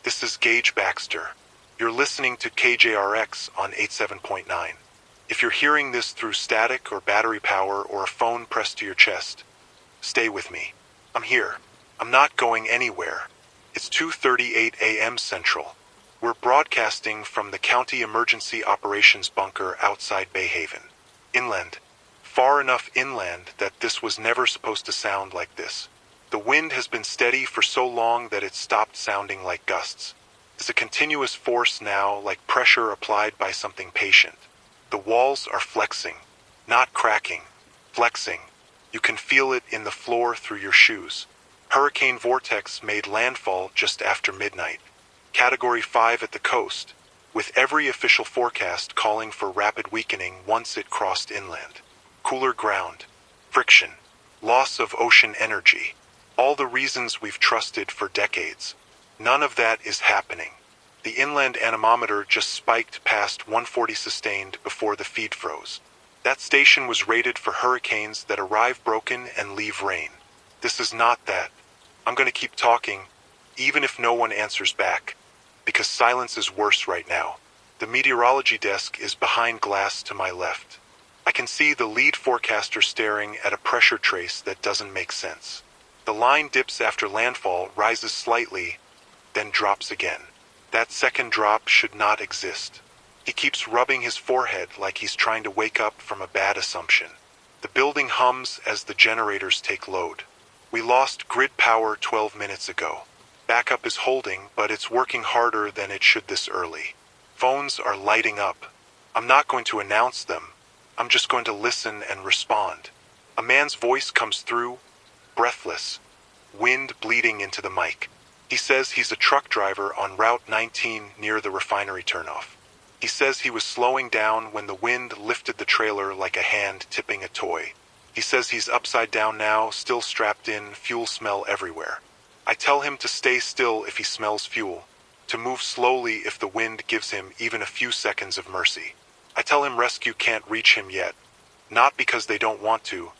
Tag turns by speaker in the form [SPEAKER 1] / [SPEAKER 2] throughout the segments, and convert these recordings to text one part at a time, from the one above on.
[SPEAKER 1] This is Gage Baxter. You're listening to KJRX on 87.9. If you're hearing this through static or battery power or a phone pressed to your chest, stay with me. I'm here. I'm not going anywhere. It's 2:38 a.m. Central. We're broadcasting from the County Emergency Operations Bunker outside Bayhaven. Inland. Far enough inland that this was never supposed to sound like this. The wind has been steady for so long that it stopped sounding like gusts. It's a continuous force now, like pressure applied by something patient. The walls are flexing, not cracking, flexing. You can feel it in the floor through your shoes. Hurricane Vortex made landfall just after midnight. Category 5 at the coast, with every official forecast calling for rapid weakening once it crossed inland. Cooler ground, friction, loss of ocean energy. All the reasons we've trusted for decades. None of that is happening. The inland anemometer just spiked past 140 sustained before the feed froze. That station was rated for hurricanes that arrive broken and leave rain. This is not that. I'm going to keep talking, even if no one answers back, because silence is worse right now. The meteorology desk is behind glass to my left. I can see the lead forecaster staring at a pressure trace that doesn't make sense. The line dips after landfall, rises slightly, then drops again. That second drop should not exist. He keeps rubbing his forehead like he's trying to wake up from a bad assumption. The building hums as the generators take load. We lost grid power 12 minutes ago. Backup is holding, but it's working harder than it should this early. Phones are lighting up. I'm not going to announce them. I'm just going to listen and respond. A man's voice comes through, breathless, wind bleeding into the mic. He says he's a truck driver on Route 19 near the refinery turnoff. He says he was slowing down when the wind lifted the trailer like a hand tipping a toy. He says he's upside down now, still strapped in, fuel smell everywhere. I tell him to stay still if he smells fuel, to move slowly if the wind gives him even a few seconds of mercy. I tell him rescue can't reach him yet, not because they don't want to,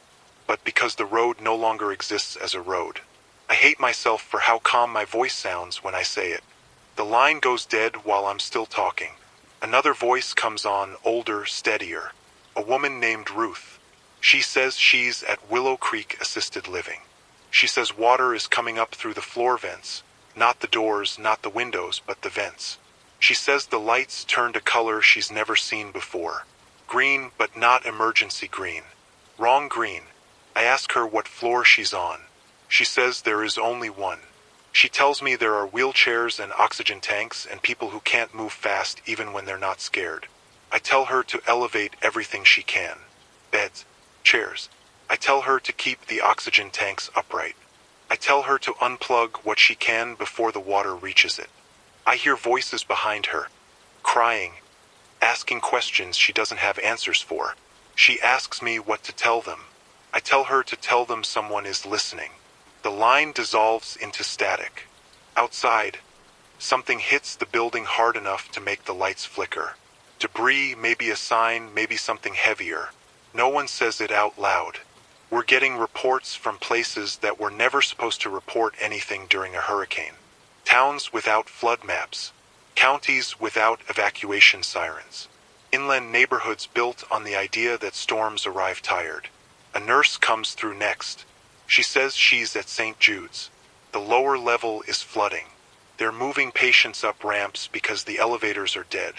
[SPEAKER 1] but because the road no longer exists as a road. I hate myself for how calm my voice sounds when I say it. The line goes dead while I'm still talking. Another voice comes on, older, steadier. A woman named Ruth. She says she's at Willow Creek Assisted Living. She says water is coming up through the floor vents, not the doors, not the windows, but the vents. She says the lights turned a color she's never seen before. Green, but not emergency green. Wrong green. I ask her what floor she's on. She says there is only one. She tells me there are wheelchairs and oxygen tanks and people who can't move fast even when they're not scared. I tell her to elevate everything she can. Beds, chairs. I tell her to keep the oxygen tanks upright. I tell her to unplug what she can before the water reaches it. I hear voices behind her, crying, asking questions she doesn't have answers for. She asks me what to tell them. I tell her to tell them someone is listening. The line dissolves into static. Outside, something hits the building hard enough to make the lights flicker. Debris, maybe a sign, maybe something heavier. No one says it out loud. We're getting reports from places that were never supposed to report anything during a hurricane. Towns without flood maps. Counties without evacuation sirens. Inland neighborhoods built on the idea that storms arrive tired. A nurse comes through next. She says she's at St. Jude's. The lower level is flooding. They're moving patients up ramps because the elevators are dead.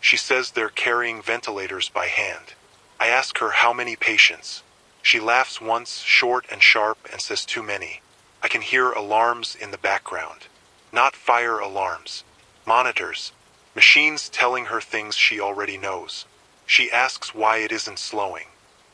[SPEAKER 1] She says they're carrying ventilators by hand. I ask her how many patients. She laughs once, short and sharp, and says too many. I can hear alarms in the background. Not fire alarms. Monitors. Machines telling her things she already knows. She asks why it isn't slowing.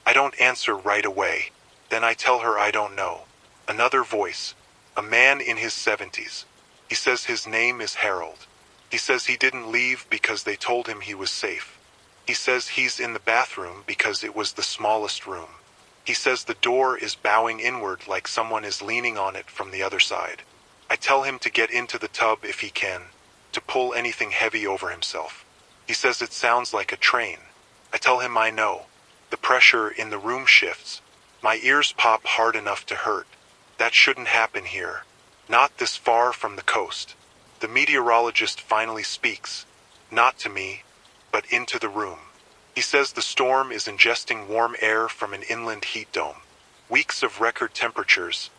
[SPEAKER 1] I don't answer right away. Then I tell her I don't know. Another voice. A man in his 70s. He says his name is Harold. He says he didn't leave because they told him he was safe. He says he's in the bathroom because it was the smallest room. He says the door is bowing inward like someone is leaning on it from the other side. I tell him to get into the tub if he can, to pull anything heavy over himself. He says it sounds like a train. I tell him I know. The pressure in the room shifts. My ears pop hard enough to hurt. That shouldn't happen here. Not this far from the coast. The meteorologist finally speaks, not to me, but into the room. He says the storm is ingesting warm air from an inland heat dome. Weeks of record temperatures,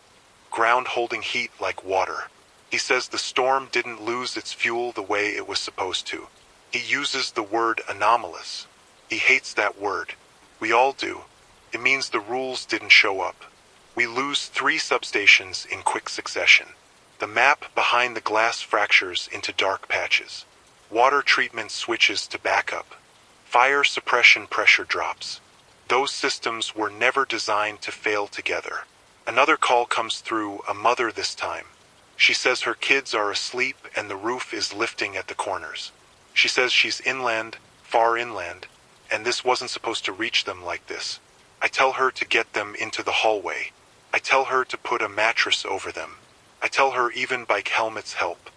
[SPEAKER 1] ground holding heat like water. He says the storm didn't lose its fuel the way it was supposed to. He uses the word anomalous. He hates that word. We all do. It means the rules didn't show up. We lose 3 substations in quick succession. The map behind the glass fractures into dark patches. Water treatment switches to backup. Fire suppression pressure drops. Those systems were never designed to fail together. Another call comes through, a mother this time. She says her kids are asleep and the roof is lifting at the corners. She says she's inland, far inland, and this wasn't supposed to reach them like this. I tell her to get them into the hallway. I tell her to put a mattress over them. I tell her even bike helmets help.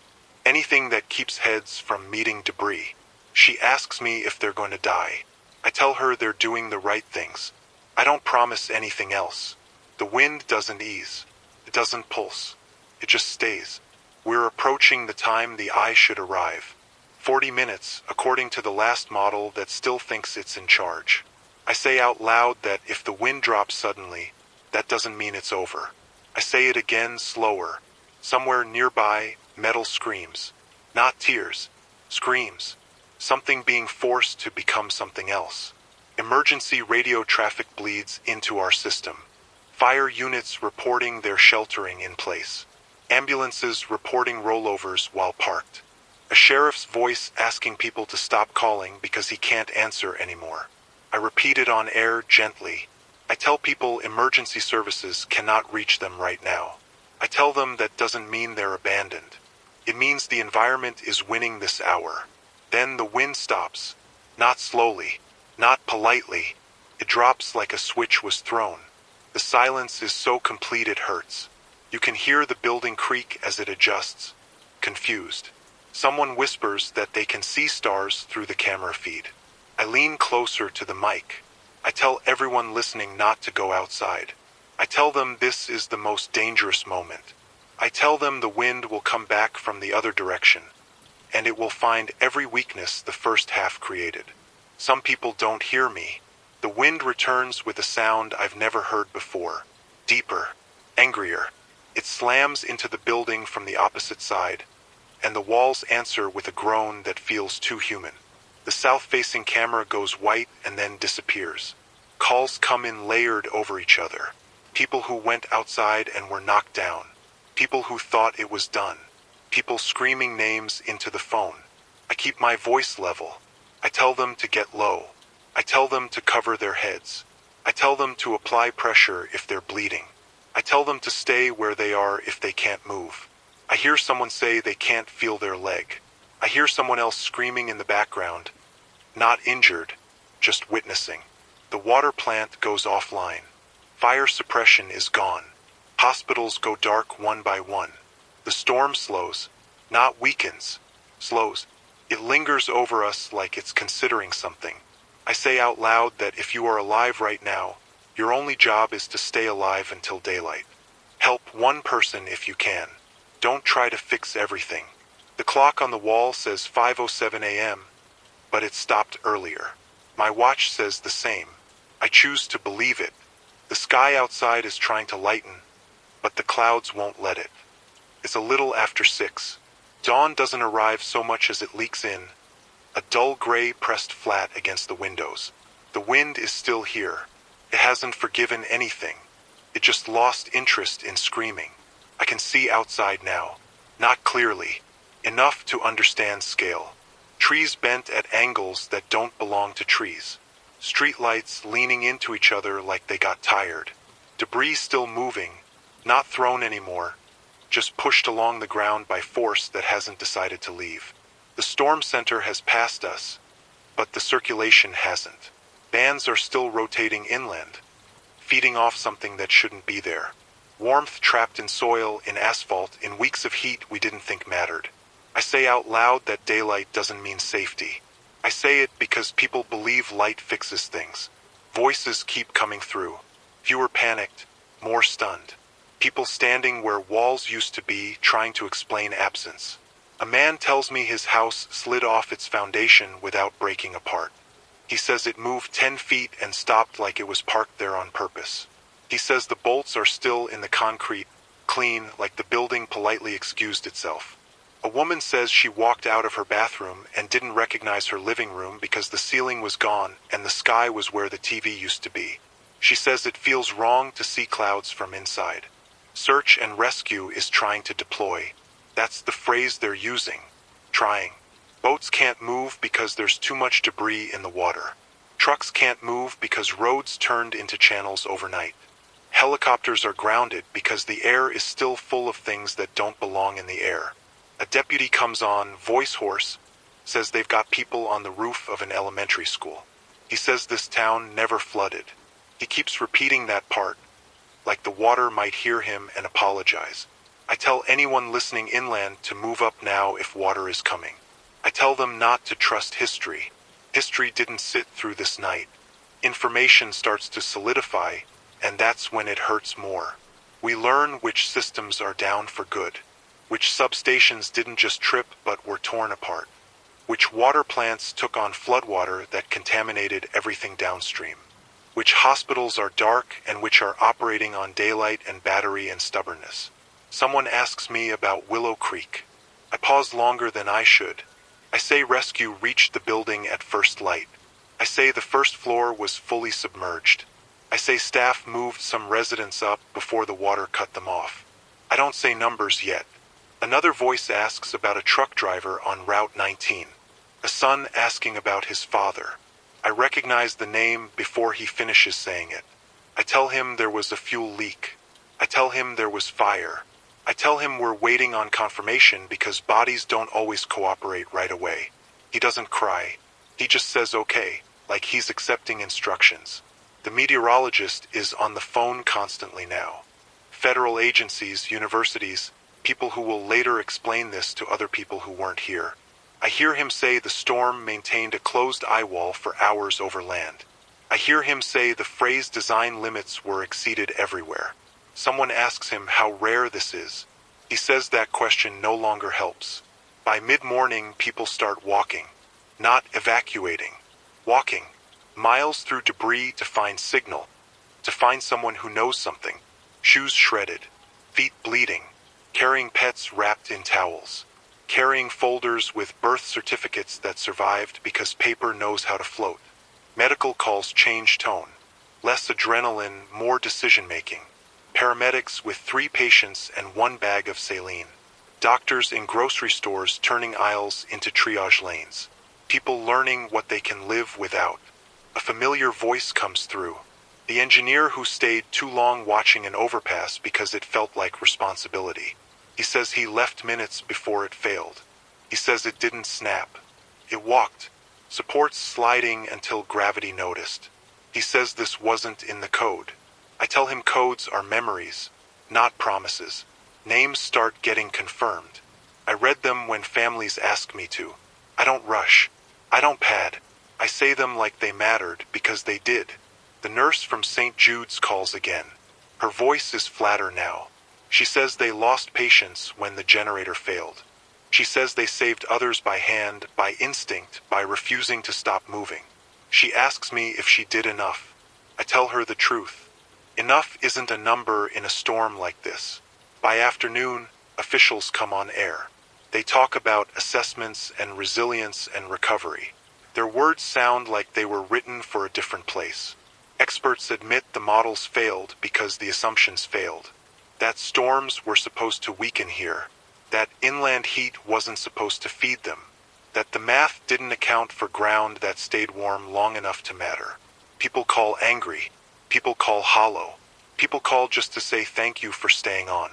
[SPEAKER 1] Anything that keeps heads from meeting debris. She asks me if they're going to die. I tell her they're doing the right things. I don't promise anything else. The wind doesn't ease. It doesn't pulse. It just stays. We're approaching the time the eye should arrive. 40 minutes, according to the last model that still thinks it's in charge. I say out loud that if the wind drops suddenly, that doesn't mean it's over. I say it again slower. Somewhere nearby, metal screams. Not tears. Screams. Something being forced to become something else. Emergency radio traffic bleeds into our system. Fire units reporting their sheltering in place. Ambulances reporting rollovers while parked. A sheriff's voice asking people to stop calling because he can't answer anymore. I repeat it on air gently. I tell people emergency services cannot reach them right now. I tell them that doesn't mean they're abandoned. It means the environment is winning this hour. Then the wind stops. Not slowly. Not politely. It drops like a switch was thrown. The silence is so complete it hurts. You can hear the building creak as it adjusts. Confused. Someone whispers that they can see stars through the camera feed. I lean closer to the mic. I tell everyone listening not to go outside. I tell them this is the most dangerous moment. I tell them the wind will come back from the other direction, and it will find every weakness the first half created. Some people don't hear me. The wind returns with a sound I've never heard before. Deeper. Angrier. It slams into the building from the opposite side, and the walls answer with a groan that feels too human. The south-facing camera goes white and then disappears. Calls come in layered over each other. People who went outside and were knocked down. People who thought it was done. People screaming names into the phone. I keep my voice level. I tell them to get low. I tell them to cover their heads. I tell them to apply pressure if they're bleeding. I tell them to stay where they are if they can't move. I hear someone say they can't feel their leg. I hear someone else screaming in the background. Not injured, just witnessing. The water plant goes offline. Fire suppression is gone. Hospitals go dark one by one. The storm slows, not weakens, slows. It lingers over us like it's considering something. I say out loud that if you are alive right now, your only job is to stay alive until daylight. Help one person if you can. Don't try to fix everything. The clock on the wall says 5:07 a.m., but it stopped earlier. My watch says the same. I choose to believe it. The sky outside is trying to lighten, but the clouds won't let it. It's a little after 6. Dawn doesn't arrive so much as it leaks in, a dull gray pressed flat against the windows. The wind is still here. It hasn't forgiven anything. It just lost interest in screaming. I can see outside now. Not clearly. Enough to understand scale. Trees bent at angles that don't belong to trees. Streetlights leaning into each other like they got tired. Debris still moving, not thrown anymore, just pushed along the ground by force that hasn't decided to leave. The storm center has passed us, but the circulation hasn't. Bands are still rotating inland, feeding off something that shouldn't be there. Warmth trapped in soil, in asphalt, in weeks of heat we didn't think mattered. I say out loud that daylight doesn't mean safety. I say it because people believe light fixes things. Voices keep coming through. Fewer panicked, more stunned. People standing where walls used to be, trying to explain absence. A man tells me his house slid off its foundation without breaking apart. He says it moved 10 feet and stopped like it was parked there on purpose. He says the bolts are still in the concrete, clean, like the building politely excused itself. A woman says she walked out of her bathroom and didn't recognize her living room because the ceiling was gone and the sky was where the TV used to be. She says it feels wrong to see clouds from inside. Search and rescue is trying to deploy. That's the phrase they're using. Trying. Boats can't move because there's too much debris in the water. Trucks can't move because roads turned into channels overnight. Helicopters are grounded because the air is still full of things that don't belong in the air. A deputy comes on, voice hoarse, says they've got people on the roof of an elementary school. He says this town never flooded. He keeps repeating that part, like the water might hear him and apologize. I tell anyone listening inland to move up now if water is coming. I tell them not to trust history. History didn't sit through this night. Information starts to solidify, and that's when it hurts more. We learn which systems are down for good, which substations didn't just trip but were torn apart, which water plants took on floodwater that contaminated everything downstream, which hospitals are dark and which are operating on daylight and battery and stubbornness. Someone asks me about Willow Creek. I pause longer than I should. I say rescue reached the building at first light. I say the first floor was fully submerged. I say staff moved some residents up before the water cut them off. I don't say numbers yet. Another voice asks about a truck driver on Route 19. A son asking about his father. I recognize the name before he finishes saying it. I tell him there was a fuel leak. I tell him there was fire. I tell him we're waiting on confirmation because bodies don't always cooperate right away. He doesn't cry. He just says okay, like he's accepting instructions. The meteorologist is on the phone constantly now. Federal agencies, universities, people who will later explain this to other people who weren't here. I hear him say the storm maintained a closed eye wall for hours over land. I hear him say the phrase design limits were exceeded everywhere. Someone asks him how rare this is. He says that question no longer helps. By mid-morning, people start walking. Not evacuating. Walking. Miles through debris to find signal. To find someone who knows something. Shoes shredded. Feet bleeding. Carrying pets wrapped in towels. Carrying folders with birth certificates that survived because paper knows how to float. Medical calls change tone. Less adrenaline, more decision-making. Paramedics with 3 patients and 1 bag of saline. Doctors in grocery stores turning aisles into triage lanes. People learning what they can live without. A familiar voice comes through. The engineer who stayed too long watching an overpass because it felt like responsibility. He says he left minutes before it failed. He says it didn't snap. It walked. Supports sliding until gravity noticed. He says this wasn't in the code. I tell him codes are memories, not promises. Names start getting confirmed. I read them when families ask me to. I don't rush. I don't pad. I say them like they mattered because they did. The nurse from St. Jude's calls again. Her voice is flatter now. She says they lost patients when the generator failed. She says they saved others by hand, by instinct, by refusing to stop moving. She asks me if she did enough. I tell her the truth. Enough isn't a number in a storm like this. By afternoon, officials come on air. They talk about assessments and resilience and recovery. Their words sound like they were written for a different place. Experts admit the models failed because the assumptions failed. That storms were supposed to weaken here. That inland heat wasn't supposed to feed them. That the math didn't account for ground that stayed warm long enough to matter. People call angry. People call hollow. People call just to say thank you for staying on.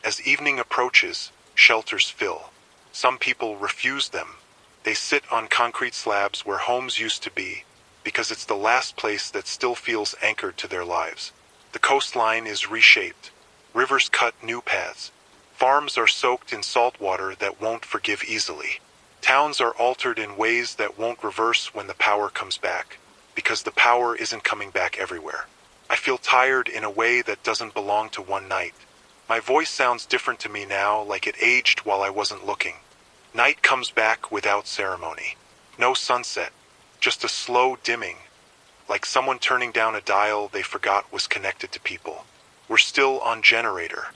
[SPEAKER 1] As evening approaches, shelters fill. Some people refuse them. They sit on concrete slabs where homes used to be, because it's the last place that still feels anchored to their lives. The coastline is reshaped. Rivers cut new paths. Farms are soaked in salt water that won't forgive easily. Towns are altered in ways that won't reverse when the power comes back, because the power isn't coming back everywhere. I feel tired in a way that doesn't belong to one night. My voice sounds different to me now, like it aged while I wasn't looking. Night comes back without ceremony. No sunset, just a slow dimming, like someone turning down a dial they forgot was connected to people. We're still on generator.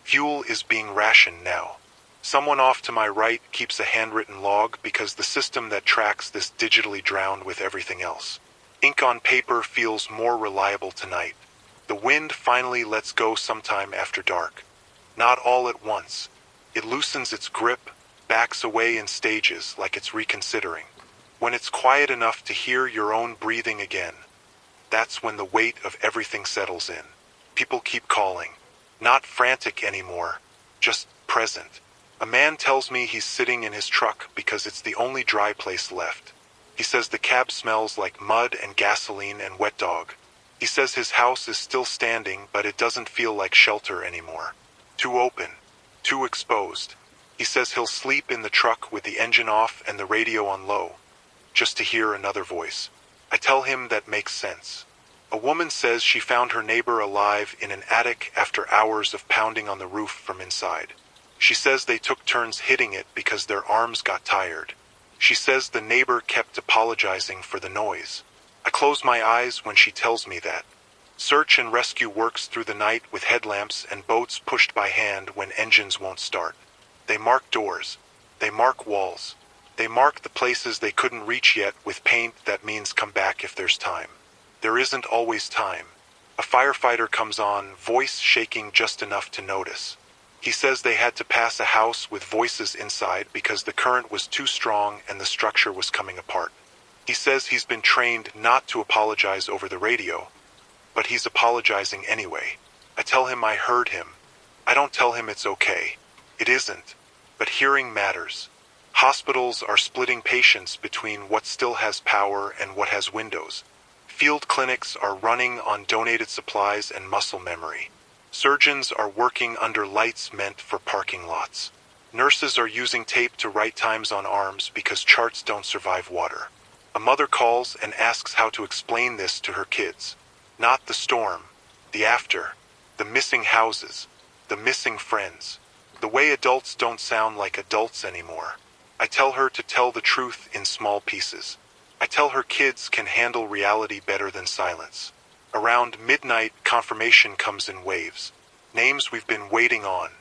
[SPEAKER 1] Fuel is being rationed now. Someone off to my right keeps a handwritten log because the system that tracks this digitally drowned with everything else. Ink on paper feels more reliable tonight. The wind finally lets go sometime after dark. Not all at once. It loosens its grip, backs away in stages like it's reconsidering. When it's quiet enough to hear your own breathing again, that's when the weight of everything settles in. People keep calling. Not frantic anymore, just present. A man tells me he's sitting in his truck because it's the only dry place left. He says the cab smells like mud and gasoline and wet dog. He says his house is still standing, but it doesn't feel like shelter anymore. Too open, too exposed. He says he'll sleep in the truck with the engine off and the radio on low, just to hear another voice. I tell him that makes sense. A woman says she found her neighbor alive in an attic after hours of pounding on the roof from inside. She says they took turns hitting it because their arms got tired. She says the neighbor kept apologizing for the noise. I close my eyes when she tells me that. Search and rescue works through the night with headlamps and boats pushed by hand when engines won't start. They mark doors. They mark walls. They mark the places they couldn't reach yet with paint that means come back if there's time. There isn't always time. A firefighter comes on, voice shaking just enough to notice. He says they had to pass a house with voices inside because the current was too strong and the structure was coming apart. He says he's been trained not to apologize over the radio, but he's apologizing anyway. I tell him I heard him. I don't tell him it's okay. It isn't. But hearing matters. Hospitals are splitting patients between what still has power and what has windows. Field clinics are running on donated supplies and muscle memory. Surgeons are working under lights meant for parking lots. Nurses are using tape to write times on arms because charts don't survive water. A mother calls and asks how to explain this to her kids. Not the storm, the after, the missing houses, the missing friends. The way adults don't sound like adults anymore. I tell her to tell the truth in small pieces. I tell her kids can handle reality better than silence. Around midnight, confirmation comes in waves. Names we've been waiting on.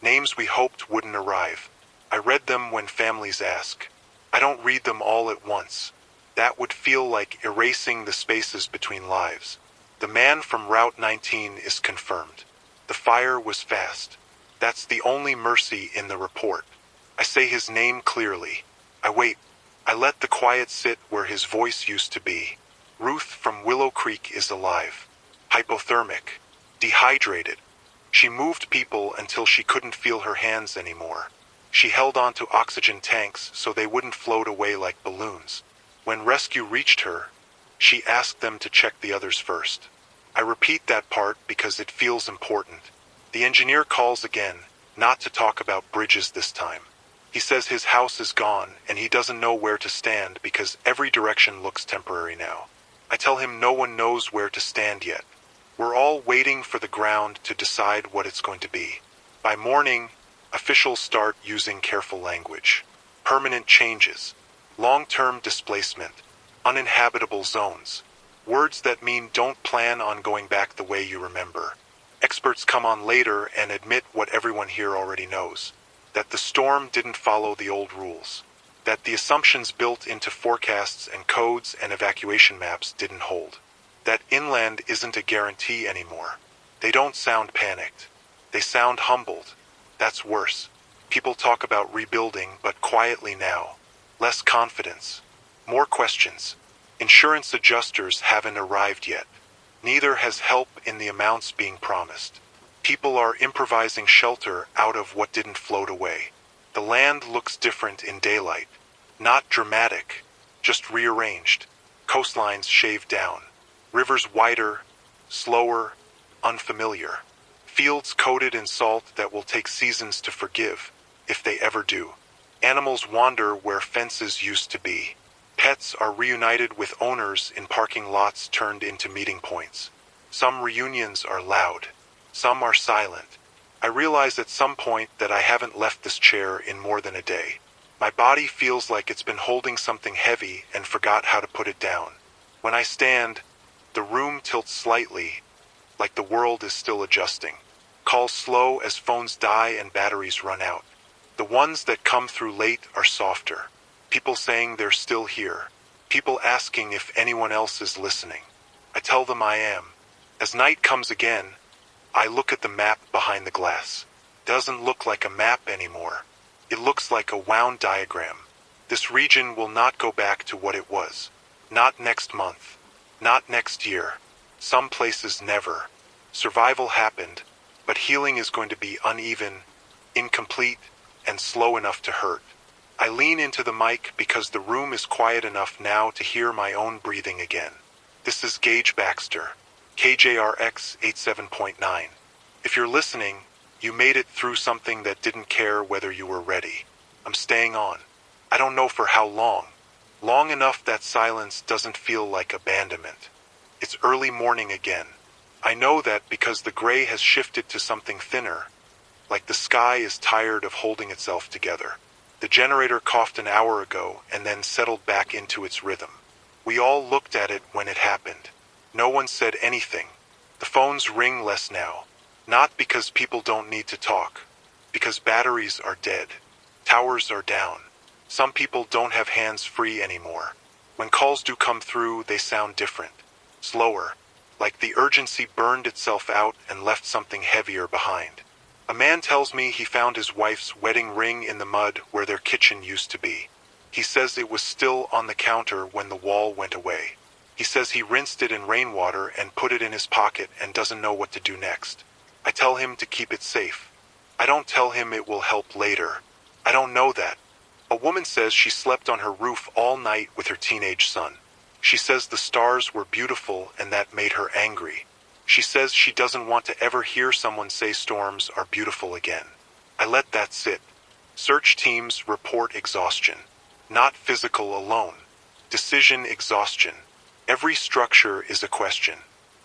[SPEAKER 1] Names we hoped wouldn't arrive. I read them when families ask. I don't read them all at once. That would feel like erasing the spaces between lives. The man from Route 19 is confirmed. The fire was fast. That's the only mercy in the report. I say his name clearly. I wait. I let the quiet sit where his voice used to be. Ruth from Willow Creek is alive. Hypothermic. Dehydrated. She moved people until she couldn't feel her hands anymore. She held onto oxygen tanks so they wouldn't float away like balloons. When rescue reached her, she asked them to check the others first. I repeat that part because it feels important. The engineer calls again, not to talk about bridges this time. He says his house is gone and he doesn't know where to stand because every direction looks temporary now. I tell him no one knows where to stand yet. We're all waiting for the ground to decide what it's going to be. By morning, officials start using careful language. Permanent changes, long-term displacement, uninhabitable zones. Words that mean don't plan on going back the way you remember. Experts come on later and admit what everyone here already knows. That the storm didn't follow the old rules. That the assumptions built into forecasts and codes and evacuation maps didn't hold. That inland isn't a guarantee anymore. They don't sound panicked. They sound humbled. That's worse. People talk about rebuilding, but quietly now. Less confidence. More questions. Insurance adjusters haven't arrived yet. Neither has help in the amounts being promised. People are improvising shelter out of what didn't float away. The land looks different in daylight. Not dramatic, just rearranged. Coastlines shaved down. Rivers wider, slower, unfamiliar. Fields coated in salt that will take seasons to forgive, if they ever do. Animals wander where fences used to be. Pets are reunited with owners in parking lots turned into meeting points. Some reunions are loud. Some are silent. I realize at some point that I haven't left this chair in more than a day. My body feels like it's been holding something heavy and forgot how to put it down. When I stand, the room tilts slightly, like the world is still adjusting. Calls slow as phones die and batteries run out. The ones that come through late are softer. People saying they're still here. People asking if anyone else is listening. I tell them I am. As night comes again, I look at the map behind the glass. Doesn't look like a map anymore. It looks like a wound diagram. This region will not go back to what it was. Not next month. Not next year. Some places never. Survival happened, but healing is going to be uneven, incomplete, and slow enough to hurt. I lean into the mic because the room is quiet enough now to hear my own breathing again. This is Gage Baxter, KJRX 87.9. If you're listening, you made it through something that didn't care whether you were ready. I'm staying on. I don't know for how long. Long enough that silence doesn't feel like abandonment. It's early morning again. I know that because the gray has shifted to something thinner, like the sky is tired of holding itself together. The generator coughed an hour ago and then settled back into its rhythm. We all looked at it when it happened. No one said anything. The phones ring less now. Not because people don't need to talk. Because batteries are dead. Towers are down. Some people don't have hands free anymore. When calls do come through, they sound different. Slower. Like the urgency burned itself out and left something heavier behind. A man tells me he found his wife's wedding ring in the mud where their kitchen used to be. He says it was still on the counter when the wall went away. He says he rinsed it in rainwater and put it in his pocket and doesn't know what to do next. I tell him to keep it safe. I don't tell him it will help later. I don't know that. A woman says she slept on her roof all night with her teenage son. She says the stars were beautiful and that made her angry. She says she doesn't want to ever hear someone say storms are beautiful again. I let that sit. Search teams report exhaustion. Not physical alone. Decision exhaustion. Every structure is a question.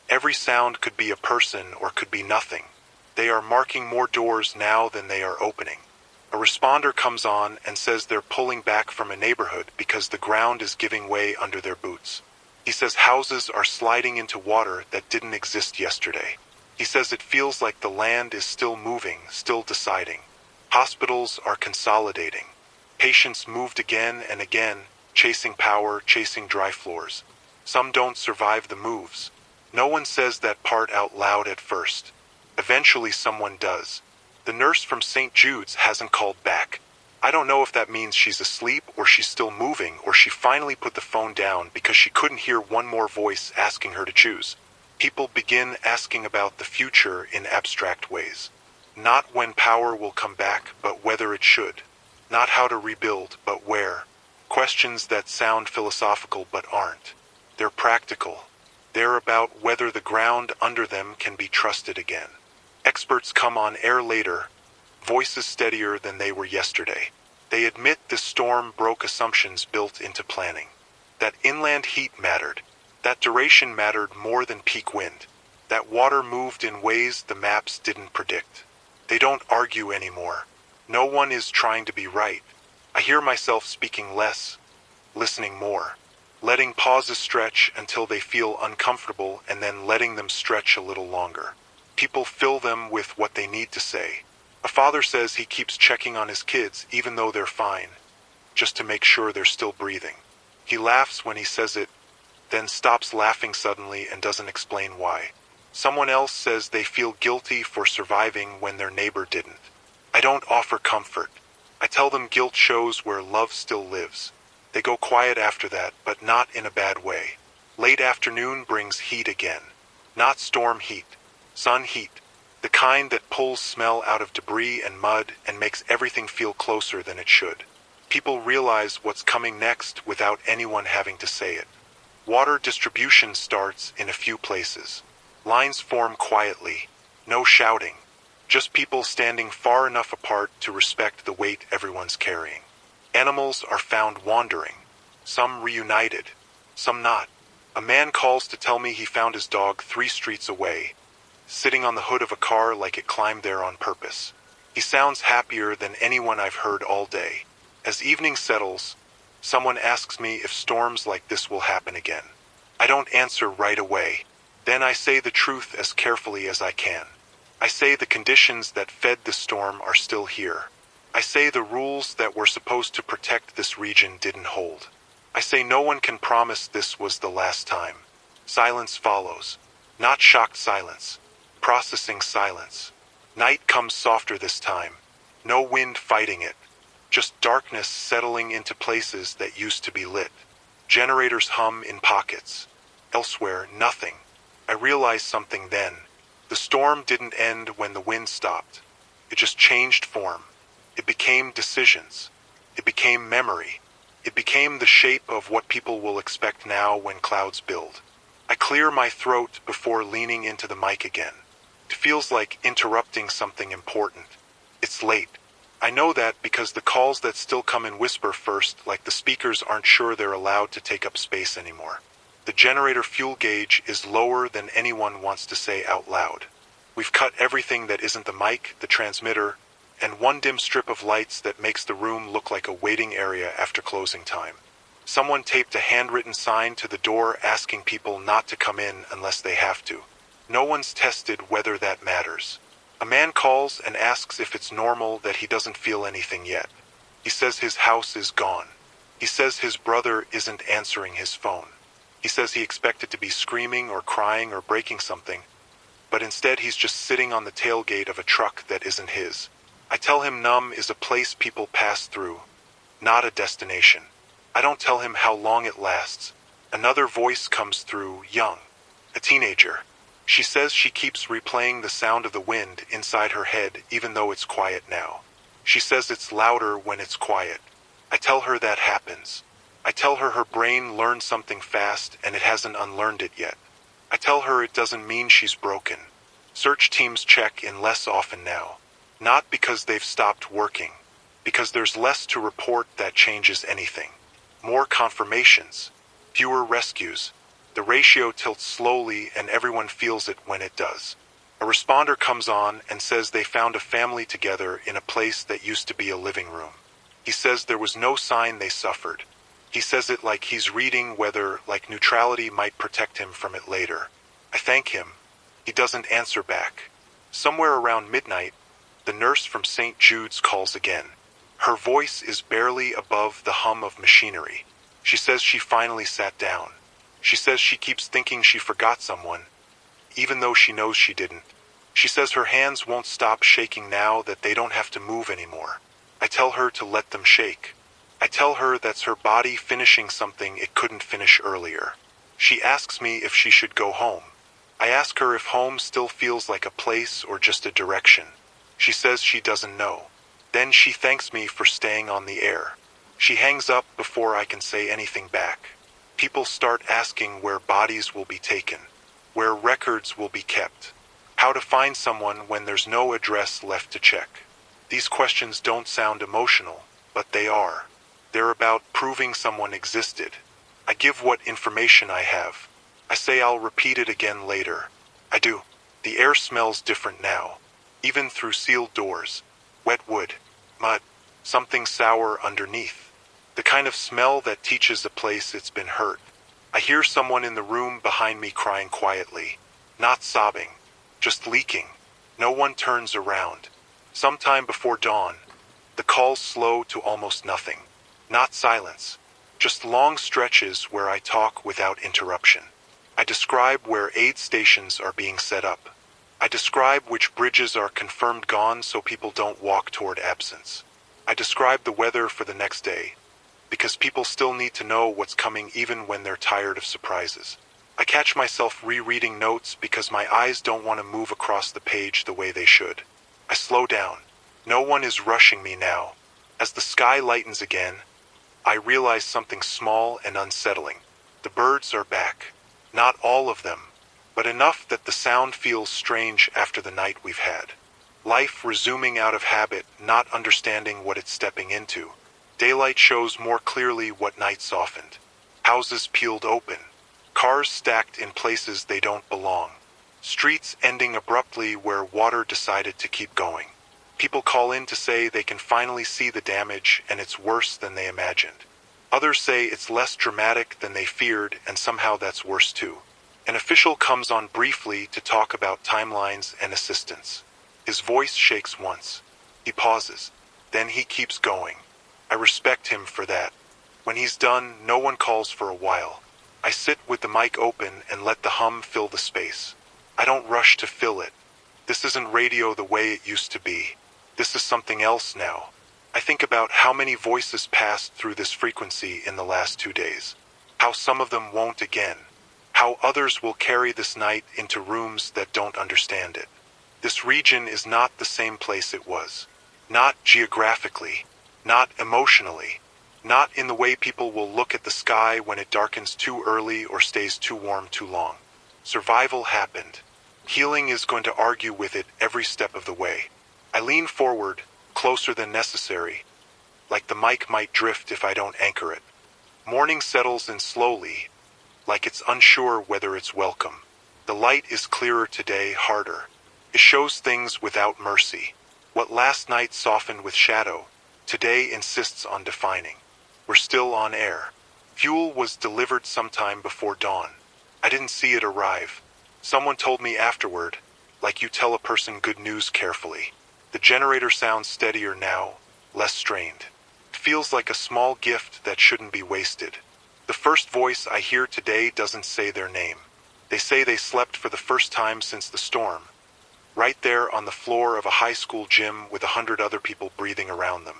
[SPEAKER 1] Every sound could be a person or could be nothing. They are marking more doors now than they are opening. A responder comes on and says they're pulling back from a neighborhood because the ground is giving way under their boots. He says houses are sliding into water that didn't exist yesterday. He says it feels like the land is still moving, still deciding. Hospitals are consolidating. Patients moved again and again, chasing power, chasing dry floors. Some don't survive the moves. No one says that part out loud at first. Eventually someone does. The nurse from St. Jude's hasn't called back. I don't know if that means she's asleep or she's still moving or she finally put the phone down because she couldn't hear one more voice asking her to choose. People begin asking about the future in abstract ways. Not when power will come back, but whether it should. Not how to rebuild, but where. Questions that sound philosophical but aren't. They're practical. They're about whether the ground under them can be trusted again. Experts come on air later, voices steadier than they were yesterday. They admit the storm broke assumptions built into planning. That inland heat mattered. That duration mattered more than peak wind. That water moved in ways the maps didn't predict. They don't argue anymore. No one is trying to be right. I hear myself speaking less, listening more. Letting pauses stretch until they feel uncomfortable and then letting them stretch a little longer. People fill them with what they need to say. A father says he keeps checking on his kids even though they're fine, just to make sure they're still breathing. He laughs when he says it, then stops laughing suddenly and doesn't explain why. Someone else says they feel guilty for surviving when their neighbor didn't. I don't offer comfort. I tell them guilt shows where love still lives. They go quiet after that, but not in a bad way. Late afternoon brings heat again. Not storm heat. Sun heat. The kind that pulls smell out of debris and mud and makes everything feel closer than it should. People realize what's coming next without anyone having to say it. Water distribution starts in a few places. Lines form quietly. No shouting. Just people standing far enough apart to respect the weight everyone's carrying. Animals are found wandering. Some reunited. Some not. A man calls to tell me he found his dog 3 streets away, sitting on the hood of a car like it climbed there on purpose. He sounds happier than anyone I've heard all day. As evening settles, someone asks me if storms like this will happen again. I don't answer right away. Then I say the truth as carefully as I can. I say the conditions that fed the storm are still here. I say the rules that were supposed to protect this region didn't hold. I say no one can promise this was the last time. Silence follows. Not shocked silence. Processing silence. Night comes softer this time. No wind fighting it. Just darkness settling into places that used to be lit. Generators hum in pockets. Elsewhere, nothing. I realized something then. The storm didn't end when the wind stopped. It just changed form. It became decisions. It became memory. It became the shape of what people will expect now when clouds build. I clear my throat before leaning into the mic again. It feels like interrupting something important. It's late. I know that because the calls that still come in whisper first, like the speakers aren't sure they're allowed to take up space anymore. The generator fuel gauge is lower than anyone wants to say out loud. We've cut everything that isn't the mic, the transmitter, and one dim strip of lights that makes the room look like a waiting area after closing time. Someone taped a handwritten sign to the door asking people not to come in unless they have to. No one's tested whether that matters. A man calls and asks if it's normal that he doesn't feel anything yet. He says his house is gone. He says his brother isn't answering his phone. He says he expected to be screaming or crying or breaking something, but instead he's just sitting on the tailgate of a truck that isn't his. I tell him numb is a place people pass through, not a destination. I don't tell him how long it lasts. Another voice comes through, young, a teenager. She says she keeps replaying the sound of the wind inside her head even though it's quiet now. She says it's louder when it's quiet. I tell her that happens. I tell her her brain learned something fast and it hasn't unlearned it yet. I tell her it doesn't mean she's broken. Search teams check in less often now. Not because they've stopped working, because there's less to report that changes anything. More confirmations, fewer rescues. The ratio tilts slowly and everyone feels it when it does. A responder comes on and says they found a family together in a place that used to be a living room. He says there was no sign they suffered. He says it like he's reading whether, like neutrality might protect him from it later. I thank him. He doesn't answer back. Somewhere around midnight, the nurse from St. Jude's calls again. Her voice is barely above the hum of machinery. She says she finally sat down. She says she keeps thinking she forgot someone, even though she knows she didn't. She says her hands won't stop shaking now that they don't have to move anymore. I tell her to let them shake. I tell her that's her body finishing something it couldn't finish earlier. She asks me if she should go home. I ask her if home still feels like a place or just a direction. She says she doesn't know. Then she thanks me for staying on the air. She hangs up before I can say anything back. People start asking where bodies will be taken, where records will be kept, how to find someone when there's no address left to check. These questions don't sound emotional, but they are. They're about proving someone existed. I give what information I have. I say I'll repeat it again later. I do. The air smells different now, even through sealed doors. Wet wood, mud, something sour underneath. The kind of smell that teaches a place it's been hurt. I hear someone in the room behind me crying quietly. Not sobbing, just leaking. No one turns around. Sometime before dawn, the calls slow to almost nothing. Not silence, just long stretches where I talk without interruption. I describe where aid stations are being set up. I describe which bridges are confirmed gone so people don't walk toward absence. I describe the weather for the next day, because people still need to know what's coming even when they're tired of surprises. I catch myself rereading notes because my eyes don't want to move across the page the way they should. I slow down. No one is rushing me now. As the sky lightens again, I realize something small and unsettling. The birds are back. Not all of them, but enough that the sound feels strange after the night we've had. Life resuming out of habit, not understanding what it's stepping into. Daylight shows more clearly what night softened. Houses peeled open. Cars stacked in places they don't belong. Streets ending abruptly where water decided to keep going. People call in to say they can finally see the damage and it's worse than they imagined. Others say it's less dramatic than they feared and somehow that's worse too. An official comes on briefly to talk about timelines and assistance. His voice shakes once. He pauses. Then he keeps going. I respect him for that. When he's done, no one calls for a while. I sit with the mic open and let the hum fill the space. I don't rush to fill it. This isn't radio the way it used to be. This is something else now. I think about how many voices passed through this frequency in the last 2 days. How some of them won't again. How others will carry this night into rooms that don't understand it. This region is not the same place it was. Not geographically. Not emotionally. Not in the way people will look at the sky when it darkens too early or stays too warm too long. Survival happened. Healing is going to argue with it every step of the way. I lean forward, closer than necessary, like the mic might drift if I don't anchor it. Morning settles in slowly, like it's unsure whether it's welcome. The light is clearer today, harder. It shows things without mercy. What last night softened with shadow, today insists on defining. We're still on air. Fuel was delivered sometime before dawn. I didn't see it arrive. Someone told me afterward, like you tell a person good news carefully. The generator sounds steadier now, less strained. It feels like a small gift that shouldn't be wasted. The first voice I hear today doesn't say their name. They say they slept for the first time since the storm. Right there on the floor of a high school gym with 100 other people breathing around them.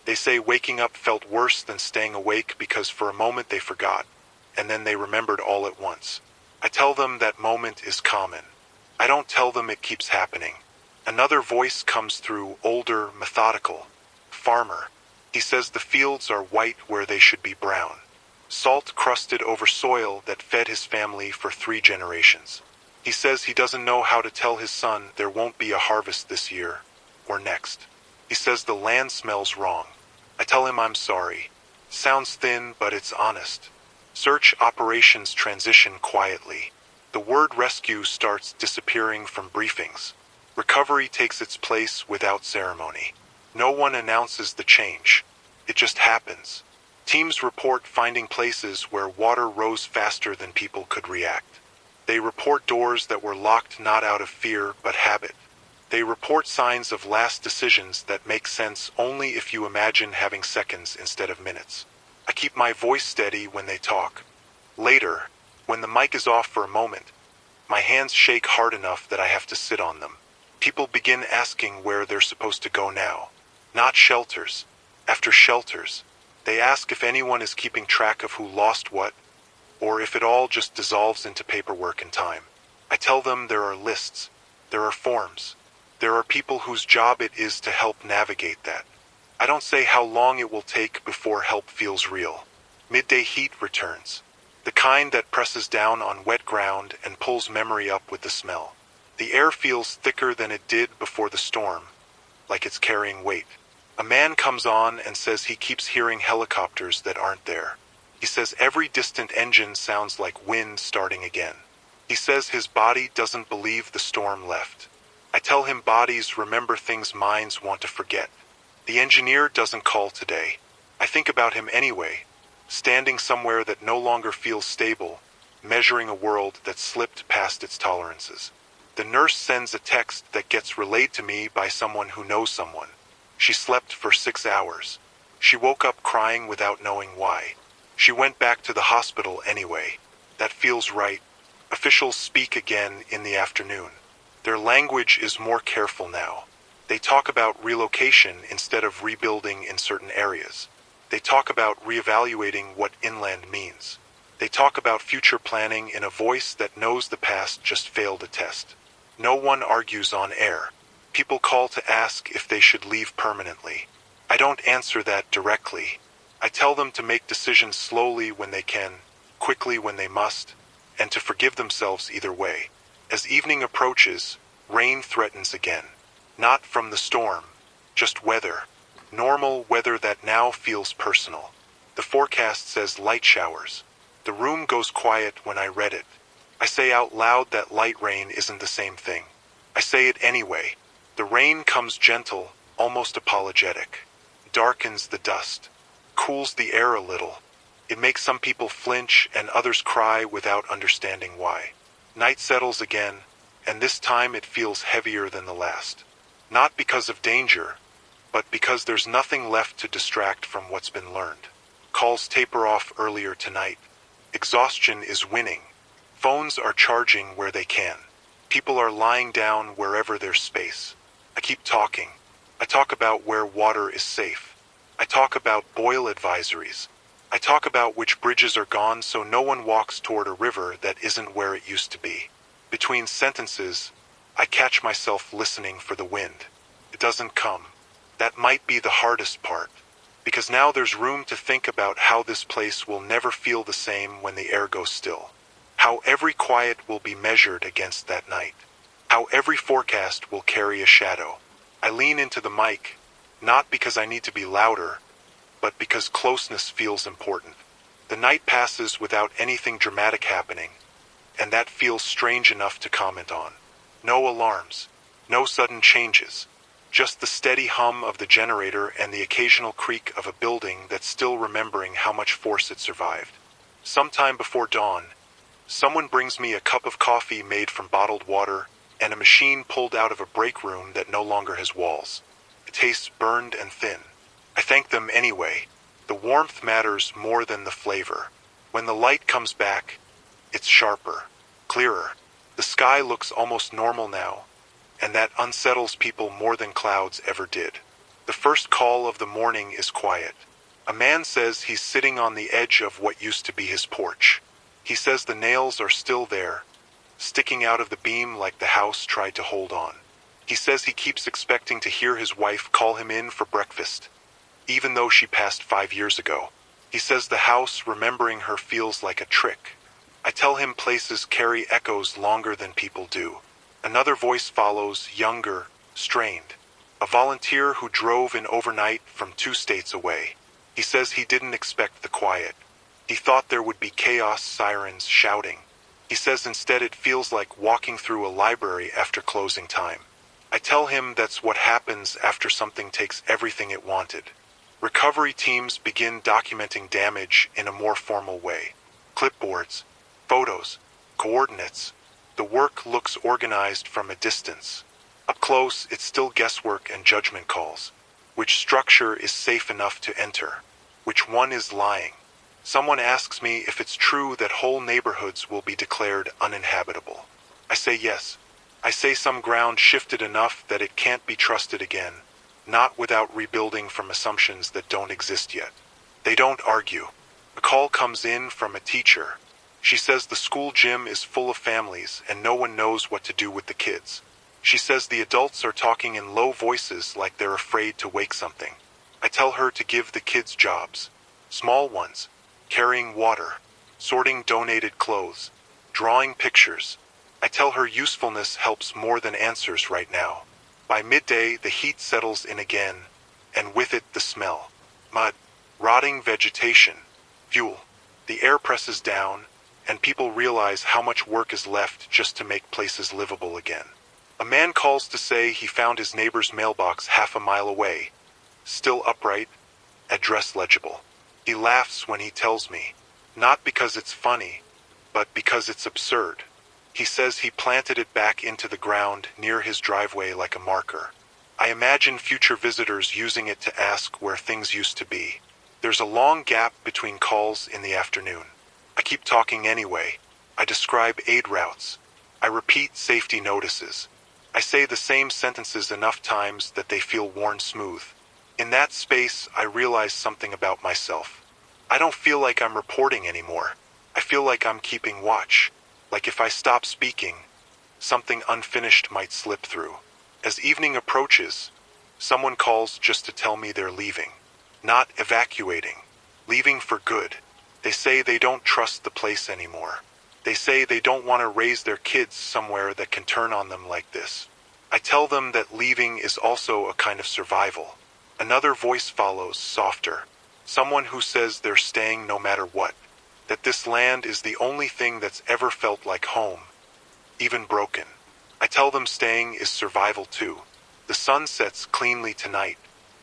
[SPEAKER 1] They say waking up felt worse than staying awake because for a moment they forgot, and then they remembered all at once. I tell them that moment is common. I don't tell them it keeps happening. Another voice comes through, older, methodical. Farmer. He says the fields are white where they should be brown. Salt crusted over soil that fed his family for 3 generations. He says he doesn't know how to tell his son there won't be a harvest this year, or next. He says the land smells wrong. I tell him I'm sorry. Sounds thin, but it's honest. Search operations transition quietly. The word rescue starts disappearing from briefings. Recovery takes its place without ceremony. No one announces the change. It just happens. Teams report finding places where water rose faster than people could react. They report doors that were locked not out of fear but habit. They report signs of last decisions that make sense only if you imagine having seconds instead of minutes. I keep my voice steady when they talk. Later, when the mic is off for a moment, my hands shake hard enough that I have to sit on them. People begin asking where they're supposed to go now. Not shelters. After shelters. They ask if anyone is keeping track of who lost what, or if it all just dissolves into paperwork and time. I tell them there are lists. There are forms. There are people whose job it is to help navigate that. I don't say how long it will take before help feels real. Midday heat returns. The kind that presses down on wet ground and pulls memory up with the smell. The air feels thicker than it did before the storm, like it's carrying weight. A man comes on and says he keeps hearing helicopters that aren't there. He says every distant engine sounds like wind starting again. He says his body doesn't believe the storm left. I tell him bodies remember things minds want to forget. The engineer doesn't call today. I think about him anyway, standing somewhere that no longer feels stable, measuring a world that slipped past its tolerances. The nurse sends a text that gets relayed to me by someone who knows someone. She slept for 6 hours. She woke up crying without knowing why. She went back to the hospital anyway. That feels right. Officials speak again in the afternoon. Their language is more careful now. They talk about relocation instead of rebuilding in certain areas. They talk about reevaluating what inland means. They talk about future planning in a voice that knows the past just failed a test. No one argues on air. People call to ask if they should leave permanently. I don't answer that directly. I tell them to make decisions slowly when they can, quickly when they must, and to forgive themselves either way. As evening approaches, rain threatens again. Not from the storm, just weather. Normal weather that now feels personal. The forecast says light showers. The room goes quiet when I read it. I say out loud that light rain isn't the same thing. I say it anyway. The rain comes gentle, almost apologetic. Darkens the dust. Cools the air a little. It makes some people flinch and others cry without understanding why. Night settles again, and this time it feels heavier than the last. Not because of danger, but because there's nothing left to distract from what's been learned. Calls taper off earlier tonight. Exhaustion is winning. Phones are charging where they can. People are lying down wherever there's space. I keep talking. I talk about where water is safe. I talk about boil advisories. I talk about which bridges are gone so no one walks toward a river that isn't where it used to be. Between sentences, I catch myself listening for the wind. It doesn't come. That might be the hardest part, because now there's room to think about how this place will never feel the same when the air goes still. How every quiet will be measured against that night. How every forecast will carry a shadow. I lean into the mic, not because I need to be louder, but because closeness feels important. The night passes without anything dramatic happening, and that feels strange enough to comment on. No alarms, no sudden changes, just the steady hum of the generator and the occasional creak of a building that's still remembering how much force it survived. Sometime before dawn, someone brings me a cup of coffee made from bottled water and a machine pulled out of a break room that no longer has walls. It tastes burned and thin. I thank them anyway. The warmth matters more than the flavor. When the light comes back, it's sharper, clearer. The sky looks almost normal now, and that unsettles people more than clouds ever did. The first call of the morning is quiet. A man says he's sitting on the edge of what used to be his porch. He says the nails are still there, sticking out of the beam like the house tried to hold on. He says he keeps expecting to hear his wife call him in for breakfast, even though she passed 5 years ago. He says the house remembering her feels like a trick. I tell him places carry echoes longer than people do. Another voice follows, younger, strained. A volunteer who drove in overnight from 2 states away. He says he didn't expect the quiet. He thought there would be chaos, sirens, shouting. He says instead it feels like walking through a library after closing time. I tell him that's what happens after something takes everything it wanted. Recovery teams begin documenting damage in a more formal way. Clipboards, photos, coordinates. The work looks organized from a distance. Up close, it's still guesswork and judgment calls. Which structure is safe enough to enter? Which one is lying? Someone asks me if it's true that whole neighborhoods will be declared uninhabitable. I say yes. I say some ground shifted enough that it can't be trusted again, not without rebuilding from assumptions that don't exist yet. They don't argue. A call comes in from a teacher. She says the school gym is full of families and no one knows what to do with the kids. She says the adults are talking in low voices like they're afraid to wake something. I tell her to give the kids jobs. Small ones. Carrying water. Sorting donated clothes. Drawing pictures. I tell her usefulness helps more than answers right now. By midday, the heat settles in again, and with it the smell. Mud. Rotting vegetation. Fuel. The air presses down, and people realize how much work is left just to make places livable again. A man calls to say he found his neighbor's mailbox half a mile away, still upright, address legible. He laughs when he tells me, not because it's funny, but because it's absurd. He says he planted it back into the ground near his driveway like a marker. I imagine future visitors using it to ask where things used to be. There's a long gap between calls in the afternoon. I keep talking anyway. I describe aid routes. I repeat safety notices. I say the same sentences enough times that they feel worn smooth. In that space, I realize something about myself. I don't feel like I'm reporting anymore. I feel like I'm keeping watch. Like if I stop speaking, something unfinished might slip through. As evening approaches, someone calls just to tell me they're leaving. Not evacuating. Leaving for good. They say they don't trust the place anymore. They say they don't want to raise their kids somewhere that can turn on them like this. I tell them that leaving is also a kind of survival. Another voice follows, softer. Someone who says they're staying no matter what. That this land is the only thing that's ever felt like home, even broken. I tell them staying is survival too. The The sun sets cleanly tonight.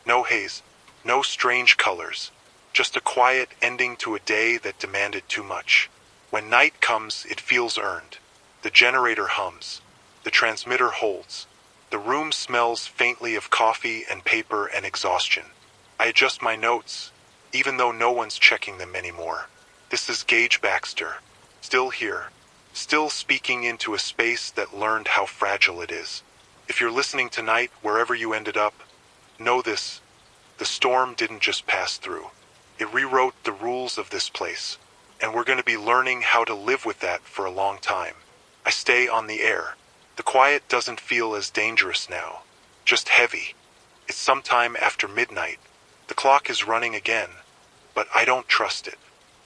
[SPEAKER 1] No haze, no strange colors. Just a quiet ending to a day that demanded too much. When night comes, it feels earned. The generator hums. The transmitter holds. The room smells faintly of coffee and paper and exhaustion. I adjust my notes, even though no one's checking them anymore. This is Gage Baxter, still here, still speaking into a space that learned how fragile it is. If you're listening tonight, wherever you ended up, know this: the storm didn't just pass through. It rewrote the rules of this place, and we're going to be learning how to live with that for a long time. I stay on the air. The quiet doesn't feel as dangerous now, just heavy. It's sometime after midnight. The clock is running again, but I don't trust it.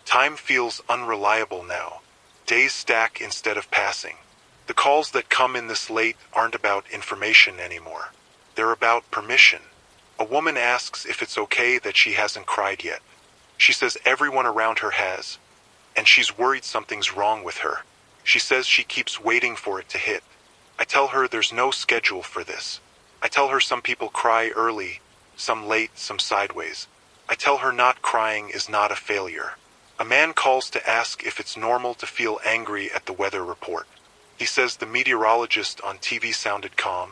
[SPEAKER 1] Time feels unreliable now. Days stack instead of passing. The calls that come in this late aren't about information anymore. They're about permission. A woman asks if it's okay that she hasn't cried yet. She says everyone around her has, and she's worried something's wrong with her. She says she keeps waiting for it to hit. I tell her there's no schedule for this. I tell her some people cry early, some late, some sideways. I tell her not crying is not a failure. A man calls to ask if it's normal to feel angry at the weather report. He says the meteorologist on TV sounded calm,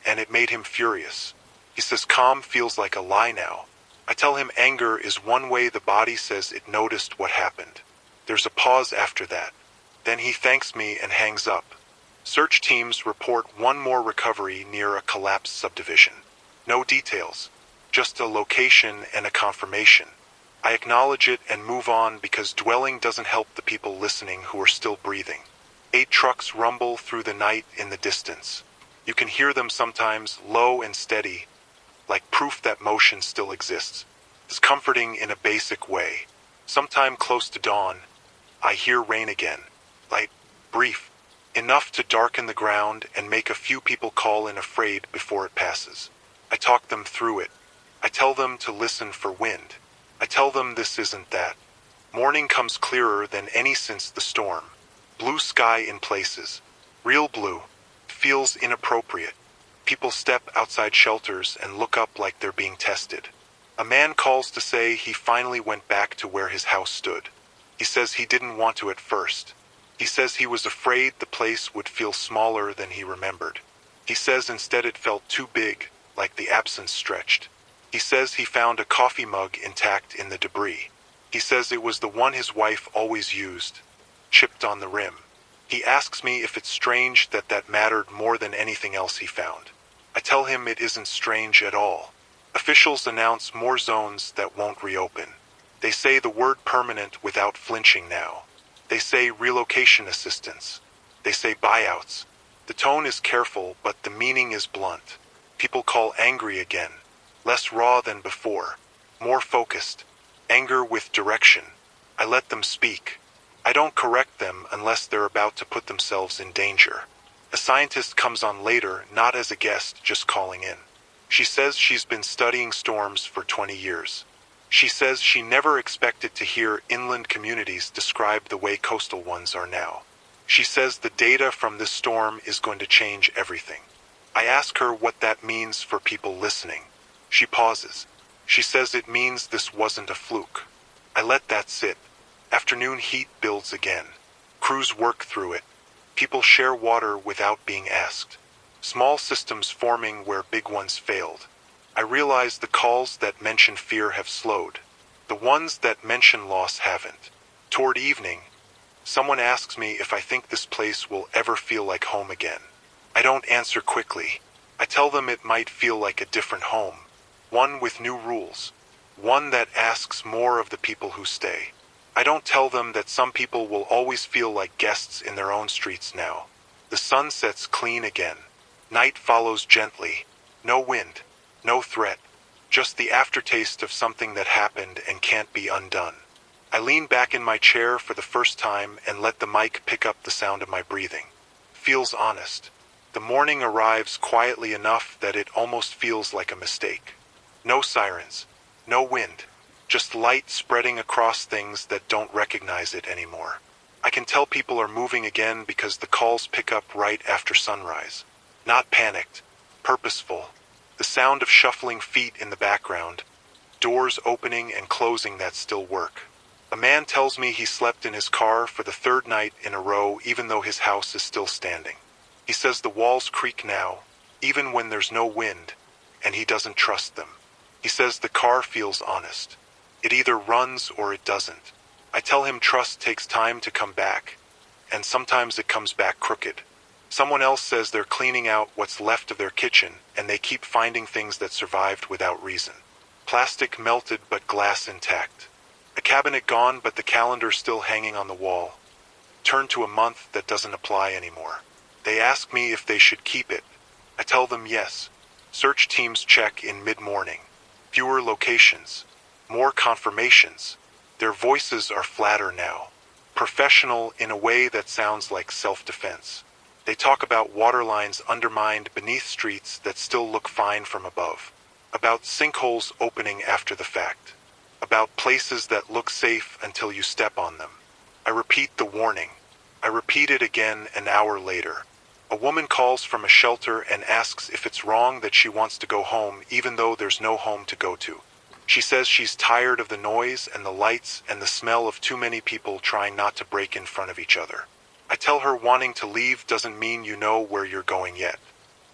[SPEAKER 1] and it made him furious. He says calm feels like a lie now. I tell him anger is one way the body says it noticed what happened. There's a pause after that. Then he thanks me and hangs up. Search teams report one more recovery near a collapsed subdivision. No details, just a location and a confirmation. I acknowledge it and move on because dwelling doesn't help the people listening who are still breathing. 8 trucks rumble through the night in the distance. You can hear them sometimes low and steady, like proof that motion still exists. It's comforting in a basic way. Sometime close to dawn, I hear rain again. Light, brief, enough to darken the ground and make a few people call in afraid before it passes. I talk them through it. I tell them to listen for wind. I tell them this isn't that. Morning comes clearer than any since the storm. Blue sky in places. Real blue. Feels inappropriate. People step outside shelters and look up like they're being tested. A man calls to say he finally went back to where his house stood. He says he didn't want to at first. He says he was afraid the place would feel smaller than he remembered. He says instead it felt too big, like the absence stretched. He says he found a coffee mug intact in the debris. He says it was the one his wife always used, chipped on the rim. He asks me if it's strange that that mattered more than anything else he found. I tell him it isn't strange at all. Officials announce more zones that won't reopen. They say the word permanent without flinching now. They say relocation assistance. They say buyouts. The tone is careful, but the meaning is blunt. People call angry again. Less raw than before. More focused. Anger with direction. I let them speak. I don't correct them unless they're about to put themselves in danger. A scientist comes on later, not as a guest, just calling in. She says she's been studying storms for 20 years. She says she never expected to hear inland communities described the way coastal ones are now. She says the data from this storm is going to change everything. I ask her what that means for people listening. She pauses. She says it means this wasn't a fluke. I let that sit. Afternoon heat builds again. Crews work through it. People share water without being asked. Small systems forming where big ones failed. I realize the calls that mention fear have slowed. The ones that mention loss haven't. Toward evening, someone asks me if I think this place will ever feel like home again. I don't answer quickly. I tell them it might feel like a different home. One with new rules. One that asks more of the people who stay. I don't tell them that some people will always feel like guests in their own streets now. The sun sets clean again. Night follows gently. No wind. No threat. Just the aftertaste of something that happened and can't be undone. I lean back in my chair for the first time and let the mic pick up the sound of my breathing. Feels honest. The morning arrives quietly enough that it almost feels like a mistake. No sirens. No wind. Just light spreading across things that don't recognize it anymore. I can tell people are moving again because the calls pick up right after sunrise. Not panicked. Purposeful. The sound of shuffling feet in the background, doors opening and closing that still work. A man tells me he slept in his car for the third night in a row even though his house is still standing. He says the walls creak now, even when there's no wind, and he doesn't trust them. He says the car feels honest. It either runs or it doesn't. I tell him trust takes time to come back, and sometimes it comes back crooked. Someone else says they're cleaning out what's left of their kitchen, and they keep finding things that survived without reason. Plastic melted but glass intact. A cabinet gone but the calendar still hanging on the wall. Turned to a month that doesn't apply anymore. They ask me if they should keep it. I tell them yes. Search teams check in mid-morning. Fewer locations. More confirmations. Their voices are flatter now. Professional in a way that sounds like self-defense. They talk about water lines undermined beneath streets that still look fine from above. About sinkholes opening after the fact. About places that look safe until you step on them. I repeat the warning. I repeat it again an hour later. A woman calls from a shelter and asks if it's wrong that she wants to go home even though there's no home to go to. She says she's tired of the noise and the lights and the smell of too many people trying not to break in front of each other. I tell her wanting to leave doesn't mean you know where you're going yet.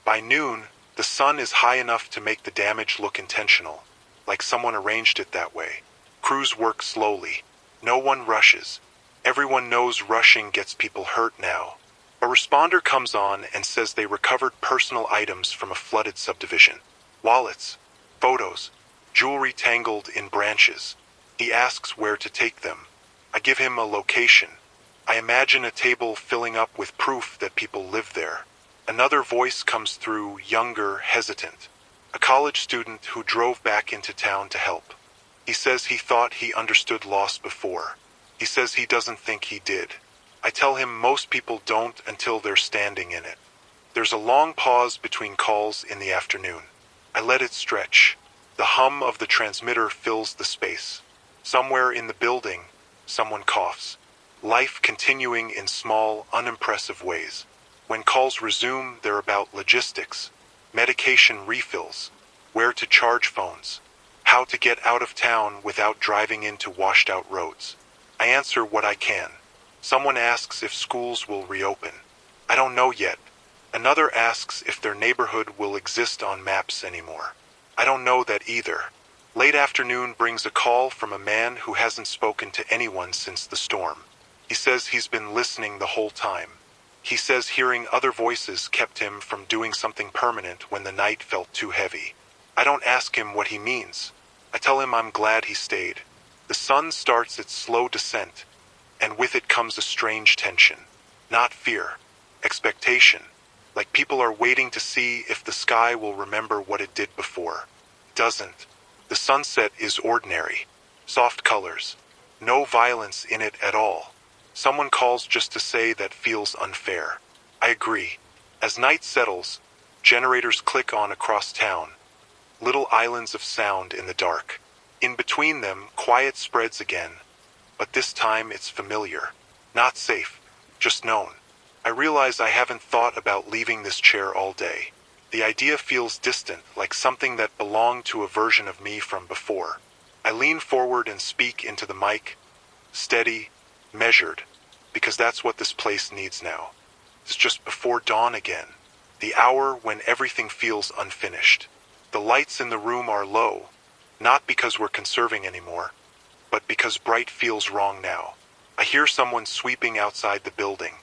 [SPEAKER 1] By noon, the sun is high enough to make the damage look intentional, like someone arranged it that way. Crews work slowly. No one rushes. Everyone knows rushing gets people hurt now. A responder comes on and says they recovered personal items from a flooded subdivision. Wallets, photos, jewelry tangled in branches. He asks where to take them. I give him a location. I imagine a table filling up with proof that people live there. Another voice comes through, younger, hesitant. A college student who drove back into town to help. He says he thought he understood loss before. He says he doesn't think he did. I tell him most people don't until they're standing in it. There's a long pause between calls in the afternoon. I let it stretch. The hum of the transmitter fills the space. Somewhere in the building, someone coughs. Life continuing in small, unimpressive ways. When calls resume, they're about logistics, medication refills, where to charge phones, how to get out of town without driving into washed-out roads. I answer what I can. Someone asks if schools will reopen. I don't know yet. Another asks if their neighborhood will exist on maps anymore. I don't know that either. Late afternoon brings a call from a man who hasn't spoken to anyone since the storm. He says he's been listening the whole time. He says hearing other voices kept him from doing something permanent when the night felt too heavy. I don't ask him what he means. I tell him I'm glad he stayed. The sun starts its slow descent, and with it comes a strange tension. Not fear, expectation. Like people are waiting to see if the sky will remember what it did before. It doesn't. The sunset is ordinary. Soft colors. No violence in it at all. Someone calls just to say that feels unfair. I agree. As night settles, generators click on across town. Little islands of sound in the dark. In between them, quiet spreads again. But this time it's familiar. Not safe. Just known. I realize I haven't thought about leaving this chair all day. The idea feels distant, like something that belonged to a version of me from before. I lean forward and speak into the mic. Steady. Measured, because that's what this place needs now. It's just before dawn again, the hour when everything feels unfinished. The lights in the room are low, not because we're conserving anymore, but because bright feels wrong now. I hear someone sweeping outside the building.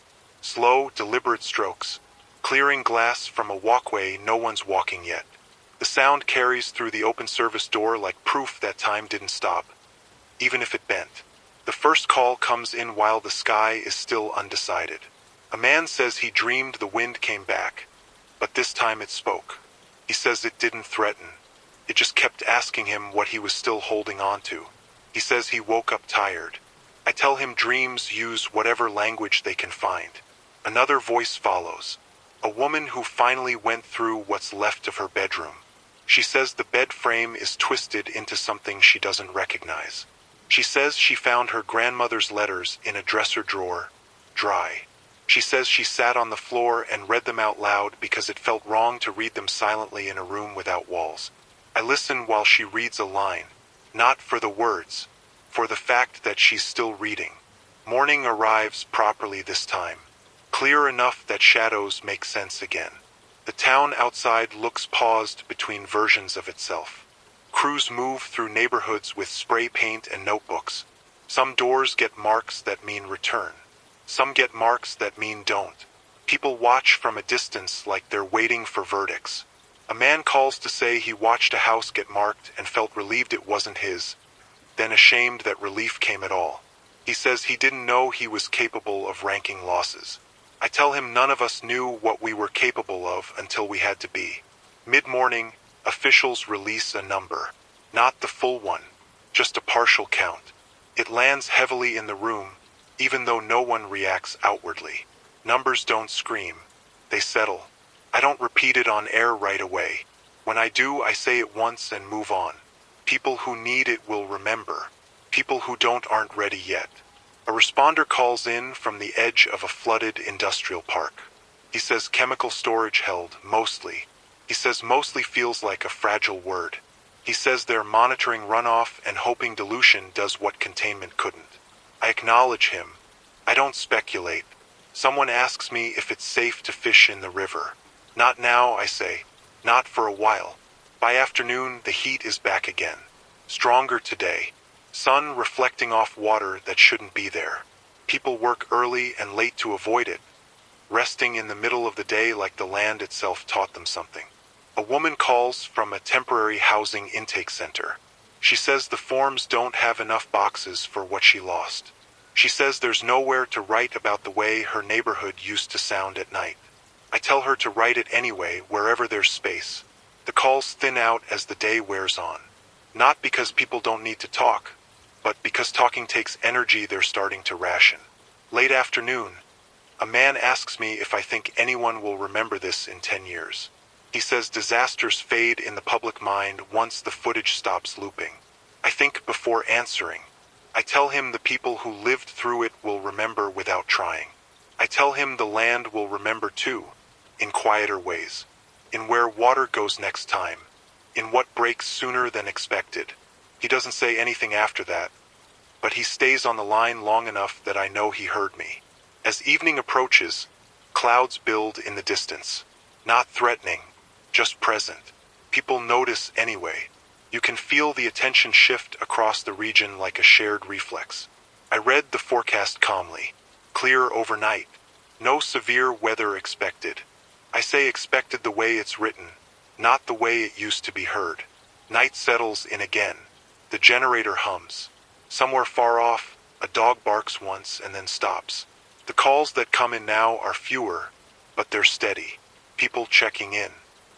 [SPEAKER 1] Slow, deliberate strokes, clearing glass from a walkway no one's walking yet. The sound carries through the open service door like proof that time didn't stop, even if it bent. The first call comes in while the sky is still undecided. A man says he dreamed the wind came back, but this time it spoke. He says it didn't threaten. It just kept asking him what he was still holding on to. He says he woke up tired. I tell him dreams use whatever language they can find. Another voice follows. A woman who finally went through what's left of her bedroom. She says the bed frame is twisted into something she doesn't recognize. She says she found her grandmother's letters in a dresser drawer, dry. She says she sat on the floor and read them out loud because it felt wrong to read them silently in a room without walls. I listen while she reads a line, not for the words, for the fact that she's still reading. Morning arrives properly this time, clear enough that shadows make sense again. The town outside looks paused between versions of itself. Crews move through neighborhoods with spray paint and notebooks. Some doors get marks that mean return. Some get marks that mean don't. People watch from a distance like they're waiting for verdicts. A man calls to say he watched a house get marked and felt relieved it wasn't his, then ashamed that relief came at all. He says he didn't know he was capable of ranking losses. I tell him none of us knew what we were capable of until we had to be. Mid-morning, officials release a number. Not the full one, just a partial count. It lands heavily in the room, even though no one reacts outwardly. Numbers don't scream. They settle. I don't repeat it on air right away. When I do, I say it once and move on. People who need it will remember. People who don't aren't ready yet. A responder calls in from the edge of a flooded industrial park. He says chemical storage held, mostly. He says mostly feels like a fragile word. He says they're monitoring runoff and hoping dilution does what containment couldn't. I acknowledge him. I don't speculate. Someone asks me if it's safe to fish in the river. Not now, I say. Not for a while. By afternoon, the heat is back again. Stronger today. Sun reflecting off water that shouldn't be there. People work early and late to avoid it, resting in the middle of the day like the land itself taught them something. A woman calls from a temporary housing intake center. She says the forms don't have enough boxes for what she lost. She says there's nowhere to write about the way her neighborhood used to sound at night. I tell her to write it anyway, wherever there's space. The calls thin out as the day wears on. Not because people don't need to talk, but because talking takes energy they're starting to ration. Late afternoon, a man asks me if I think anyone will remember this in 10 years. He says disasters fade in the public mind once the footage stops looping. I think before answering. I tell him the people who lived through it will remember without trying. I tell him the land will remember too, in quieter ways. In where water goes next time. In what breaks sooner than expected. He doesn't say anything after that, but he stays on the line long enough that I know he heard me. As evening approaches, clouds build in the distance. Not threatening, just present. People notice anyway. You can feel the attention shift across the region like a shared reflex. I read the forecast calmly. Clear overnight. No severe weather expected. I say expected the way it's written, not the way it used to be heard. Night settles in again. The generator hums. Somewhere far off, a dog barks once and then stops. The calls that come in now are fewer, but they're steady. People checking in.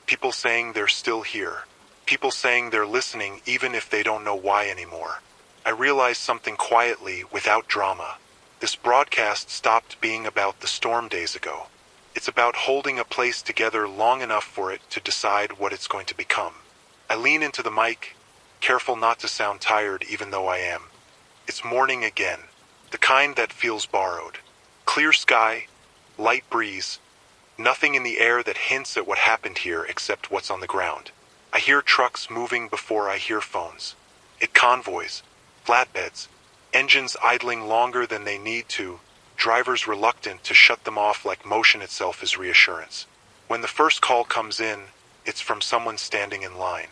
[SPEAKER 1] People saying they're still here. People saying they're listening even if they don't know why anymore. I realize something quietly, without drama. This broadcast stopped being about the storm days ago. It's about holding a place together long enough for it to decide what it's going to become. I lean into the mic, careful not to sound tired even though I am. It's morning again, the kind that feels borrowed. Clear sky, light breeze, nothing in the air that hints at what happened here except what's on the ground. I hear trucks moving before I hear phones. It convoys, flatbeds, engines idling longer than they need to, drivers reluctant to shut them off like motion itself is reassurance. When the first call comes in, it's from someone standing in line.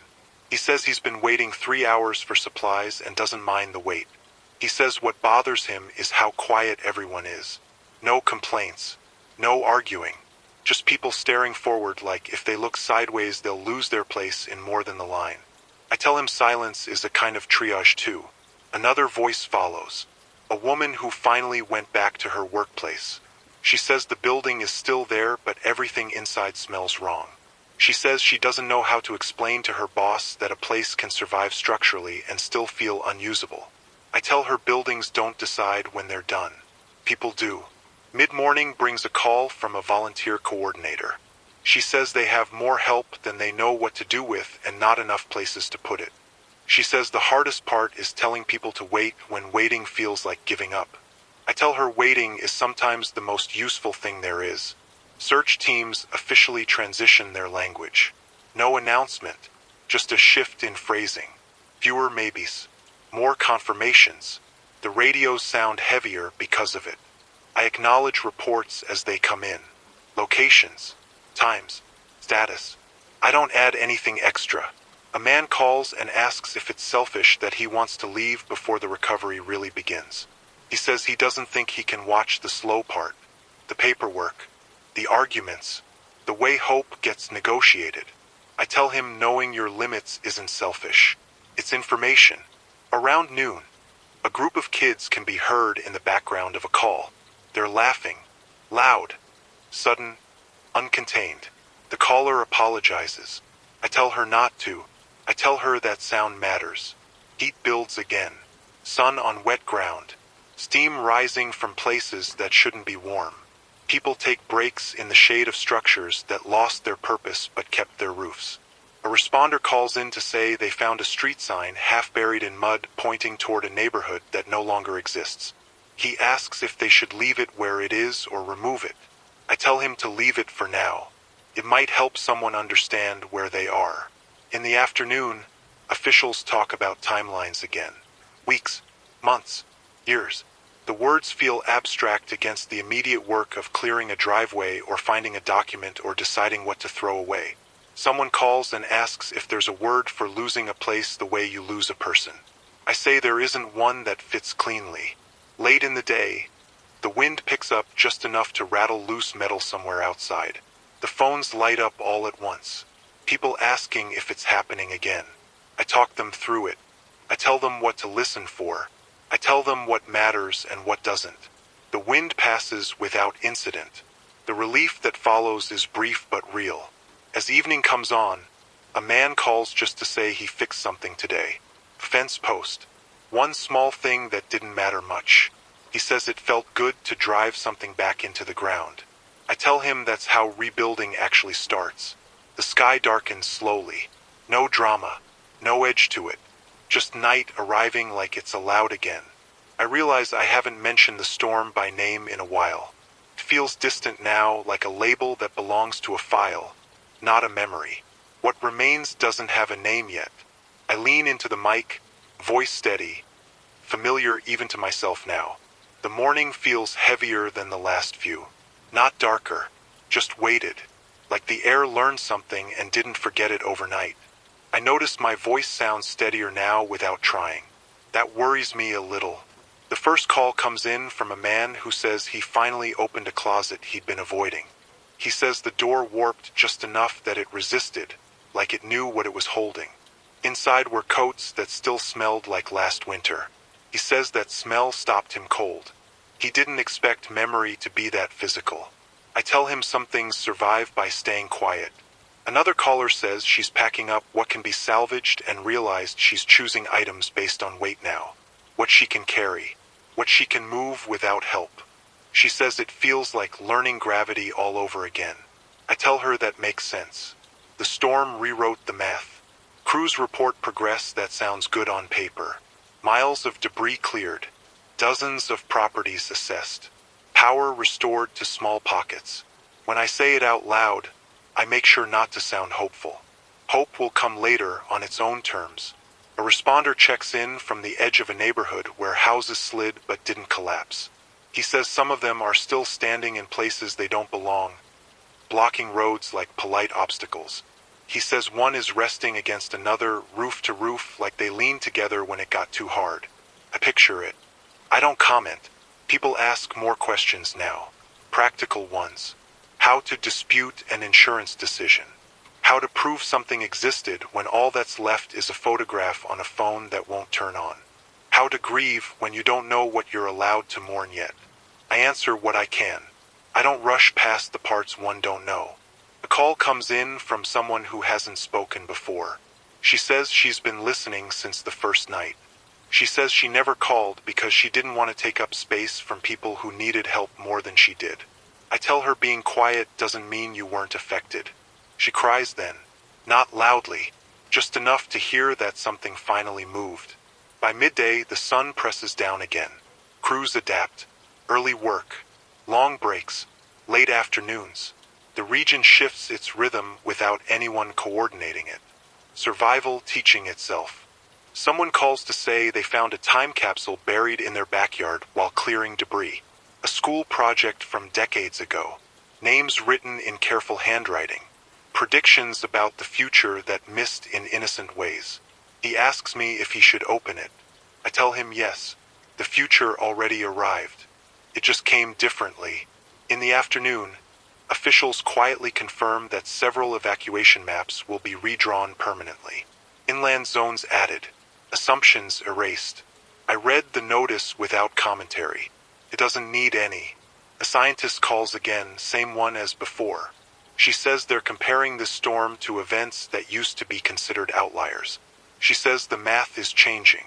[SPEAKER 1] He says he's been waiting 3 hours for supplies and doesn't mind the wait. He says what bothers him is how quiet everyone is. No complaints, no arguing, just people staring forward like if they look sideways they'll lose their place in more than the line. I tell him silence is a kind of triage too. Another voice follows. A woman who finally went back to her workplace. She says the building is still there, but everything inside smells wrong. She says she doesn't know how to explain to her boss that a place can survive structurally and still feel unusable. I tell her buildings don't decide when they're done. People do. Mid-morning brings a call from a volunteer coordinator. She says they have more help than they know what to do with and not enough places to put it. She says the hardest part is telling people to wait when waiting feels like giving up. I tell her waiting is sometimes the most useful thing there is. Search teams officially transition their language. No announcement, just a shift in phrasing. Fewer maybes, more confirmations. The radios sound heavier because of it. I acknowledge reports as they come in. Locations, times, status. I don't add anything extra. A man calls and asks if it's selfish that he wants to leave before the recovery really begins. He says he doesn't think he can watch the slow part, the paperwork, the arguments, the way hope gets negotiated. I tell him knowing your limits isn't selfish. It's information. Around noon, a group of kids can be heard in the background of a call. They're laughing, loud, sudden, uncontained. The caller apologizes. I tell her not to. I tell her that sound matters. Heat builds again. Sun on wet ground. Steam rising from places that shouldn't be warm. People take breaks in the shade of structures that lost their purpose but kept their roofs. A responder calls in to say they found a street sign half buried in mud pointing toward a neighborhood that no longer exists. He asks if they should leave it where it is or remove it. I tell him to leave it for now. It might help someone understand where they are. In the afternoon, officials talk about timelines again. Weeks, months, years. The words feel abstract against the immediate work of clearing a driveway or finding a document or deciding what to throw away. Someone calls and asks if there's a word for losing a place the way you lose a person. I say there isn't one that fits cleanly. Late in the day, the wind picks up just enough to rattle loose metal somewhere outside. The phones light up all at once. People asking if it's happening again. I talk them through it. I tell them what to listen for. I tell them what matters and what doesn't. The wind passes without incident. The relief that follows is brief but real. As evening comes on, a man calls just to say he fixed something today. Fence post. One small thing that didn't matter much. He says it felt good to drive something back into the ground. I tell him that's how rebuilding actually starts. The sky darkens slowly. No drama. No edge to it. Just night arriving like it's allowed again. I realize I haven't mentioned the storm by name in a while. It feels distant now, like a label that belongs to a file, not a memory. What remains doesn't have a name yet. I lean into the mic, voice steady, familiar even to myself now. The morning feels heavier than the last few. Not darker, just weighted, like the air learned something and didn't forget it overnight. I notice my voice sounds steadier now without trying. That worries me a little. The first call comes in from a man who says he finally opened a closet he'd been avoiding. He says the door warped just enough that it resisted, like it knew what it was holding. Inside were coats that still smelled like last winter. He says that smell stopped him cold. He didn't expect memory to be that physical. I tell him some things survive by staying quiet. Another caller says she's packing up what can be salvaged and realized she's choosing items based on weight now. What she can carry. What she can move without help. She says it feels like learning gravity all over again. I tell her that makes sense. The storm rewrote the math. Crews report progress that sounds good on paper. Miles of debris cleared. Dozens of properties assessed. Power restored to small pockets. When I say it out loud, I make sure not to sound hopeful. Hope will come later on its own terms. A responder checks in from the edge of a neighborhood where houses slid but didn't collapse. He says some of them are still standing in places they don't belong, blocking roads like polite obstacles. He says one is resting against another, roof to roof, like they leaned together when it got too hard. I picture it. I don't comment. People ask more questions now. Practical ones. How to dispute an insurance decision. How to prove something existed when all that's left is a photograph on a phone that won't turn on. How to grieve when you don't know what you're allowed to mourn yet. I answer what I can. I don't rush past the parts one don't know. A call comes in from someone who hasn't spoken before. She says she's been listening since the first night. She says she never called because she didn't want to take up space from people who needed help more than she did. I tell her being quiet doesn't mean you weren't affected. She cries then. Not loudly, just enough to hear that something finally moved. By midday, the sun presses down again. Crews adapt. Early work, long breaks, late afternoons. The region shifts its rhythm without anyone coordinating it. Survival teaching itself. Someone calls to say they found a time capsule buried in their backyard while clearing debris. A school project from decades ago. Names written in careful handwriting. Predictions about the future that missed in innocent ways. He asks me if he should open it. I tell him yes. The future already arrived. It just came differently. In the afternoon, officials quietly confirm that several evacuation maps will be redrawn permanently. Inland zones added. Assumptions erased. I read the notice without commentary. It doesn't need any. A scientist calls again, same one as before. She says they're comparing this storm to events that used to be considered outliers. She says the math is changing.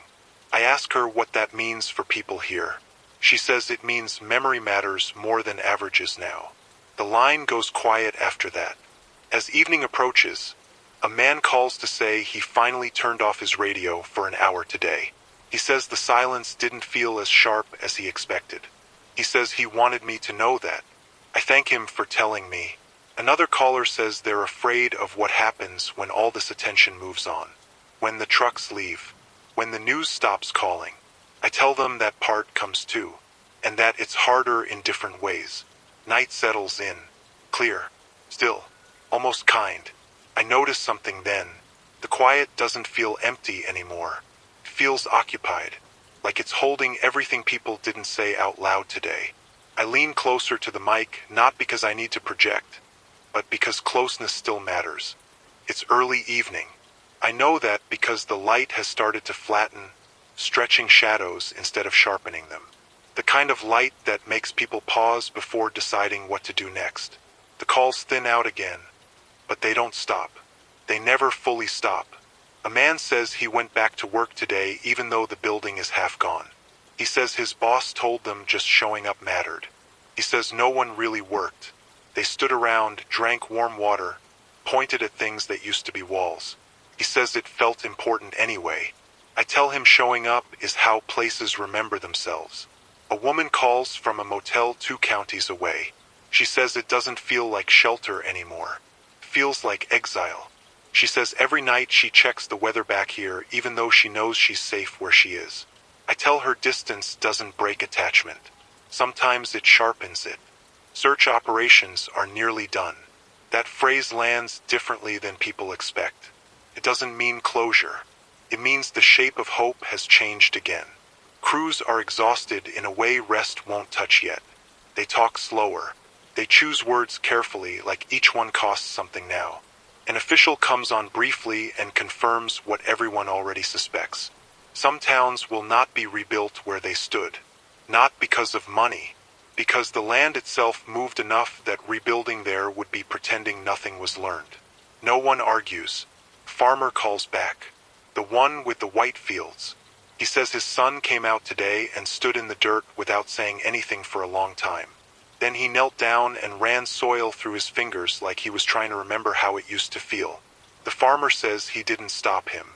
[SPEAKER 1] I ask her what that means for people here. She says it means memory matters more than averages now. The line goes quiet after that. As evening approaches, a man calls to say he finally turned off his radio for an hour today. He says the silence didn't feel as sharp as he expected. He says he wanted me to know that. I thank him for telling me. Another caller says they're afraid of what happens when all this attention moves on. When the trucks leave. When the news stops calling. I tell them that part comes too. And that it's harder in different ways. Night settles in. Clear. Still. Almost kind. I notice something then. The quiet doesn't feel empty anymore. It feels occupied. Like it's holding everything people didn't say out loud today. I lean closer to the mic, not because I need to project, but because closeness still matters. It's early evening. I know that because the light has started to flatten, stretching shadows instead of sharpening them. The kind of light that makes people pause before deciding what to do next. The calls thin out again, but they don't stop. They never fully stop. A man says he went back to work today even though the building is half gone. He says his boss told them just showing up mattered. He says no one really worked. They stood around, drank warm water, pointed at things that used to be walls. He says it felt important anyway. I tell him showing up is how places remember themselves. A woman calls from a motel 2 counties away. She says it doesn't feel like shelter anymore. It feels like exile. She says every night she checks the weather back here even though she knows she's safe where she is. I tell her distance doesn't break attachment. Sometimes it sharpens it. Search operations are nearly done. That phrase lands differently than people expect. It doesn't mean closure. It means the shape of hope has changed again. Crews are exhausted in a way rest won't touch yet. They talk slower. They choose words carefully, like each one costs something now. An official comes on briefly and confirms what everyone already suspects. Some towns will not be rebuilt where they stood. Not because of money, because the land itself moved enough that rebuilding there would be pretending nothing was learned. No one argues. Farmer calls back. The one with the white fields. He says his son came out today and stood in the dirt without saying anything for a long time. Then he knelt down and ran soil through his fingers like he was trying to remember how it used to feel. The farmer says he didn't stop him.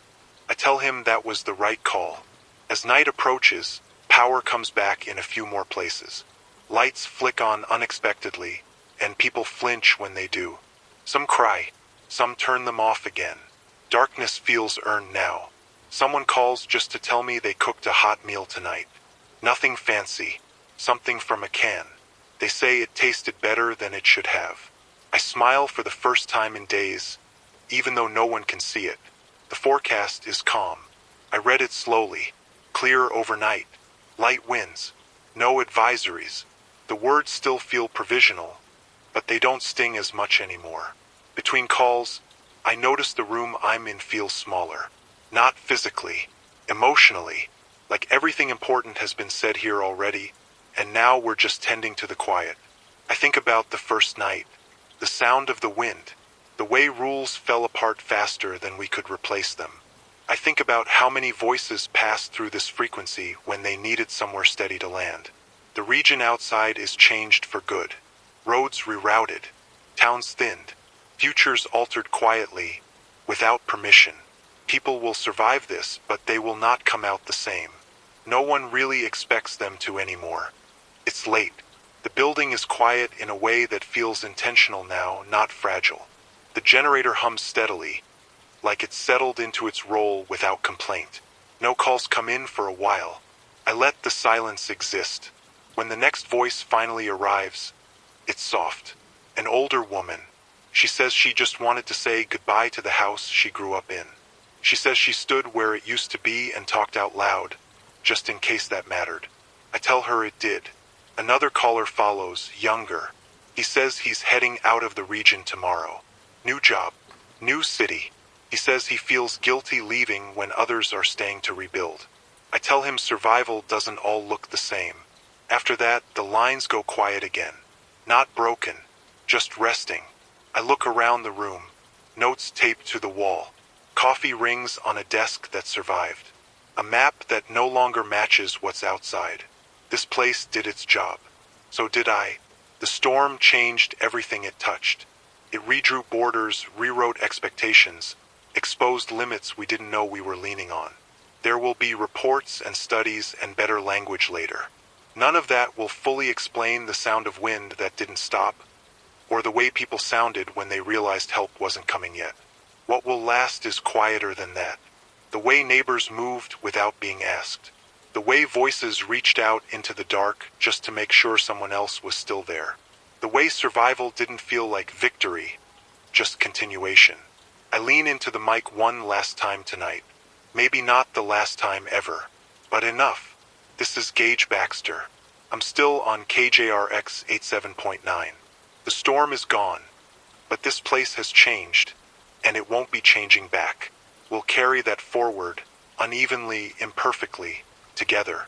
[SPEAKER 1] I tell him that was the right call. As night approaches, power comes back in a few more places. Lights flick on unexpectedly, and people flinch when they do. Some cry. Some turn them off again. Darkness feels earned now. Someone calls just to tell me they cooked a hot meal tonight. Nothing fancy. Something from a can. They say it tasted better than it should have. I smile for the first time in days, even though no one can see it. The forecast is calm. I read it slowly. Clear overnight. Light winds. No advisories. The words still feel provisional, but they don't sting as much anymore. Between calls, I notice the room I'm in feels smaller. Not physically, emotionally, like everything important has been said here already, and now we're just tending to the quiet. I think about the first night, the sound of the wind, the way rules fell apart faster than we could replace them. I think about how many voices passed through this frequency when they needed somewhere steady to land. The region outside is changed for good. Roads rerouted, towns thinned, futures altered quietly, without permission. People will survive this, but they will not come out the same. No one really expects them to anymore. It's late. The building is quiet in a way that feels intentional now, not fragile. The generator hums steadily, like it's settled into its role without complaint. No calls come in for a while. I let the silence exist. When the next voice finally arrives, it's soft. An older woman. She says she just wanted to say goodbye to the house she grew up in. She says she stood where it used to be and talked out loud, just in case that mattered. I tell her it did. Another caller follows, younger. He says he's heading out of the region tomorrow. New job, new city. He says he feels guilty leaving when others are staying to rebuild. I tell him survival doesn't all look the same. After that, the lines go quiet again. Not broken, just resting. I look around the room. Notes taped to the wall. Coffee rings on a desk that survived. A map that no longer matches what's outside. This place did its job. So did I. The storm changed everything it touched. It redrew borders, rewrote expectations, exposed limits we didn't know we were leaning on. There will be reports and studies and better language later. None of that will fully explain the sound of wind that didn't stop, or the way people sounded when they realized help wasn't coming yet. What will last is quieter than that. The way neighbors moved without being asked. The way voices reached out into the dark just to make sure someone else was still there. The way survival didn't feel like victory, just continuation. I lean into the mic one last time tonight. Maybe not the last time ever, but enough. This is Gage Baxter. I'm still on KJRX 87.9. The storm is gone, but this place has changed, and it won't be changing back. We'll carry that forward, unevenly, imperfectly, together.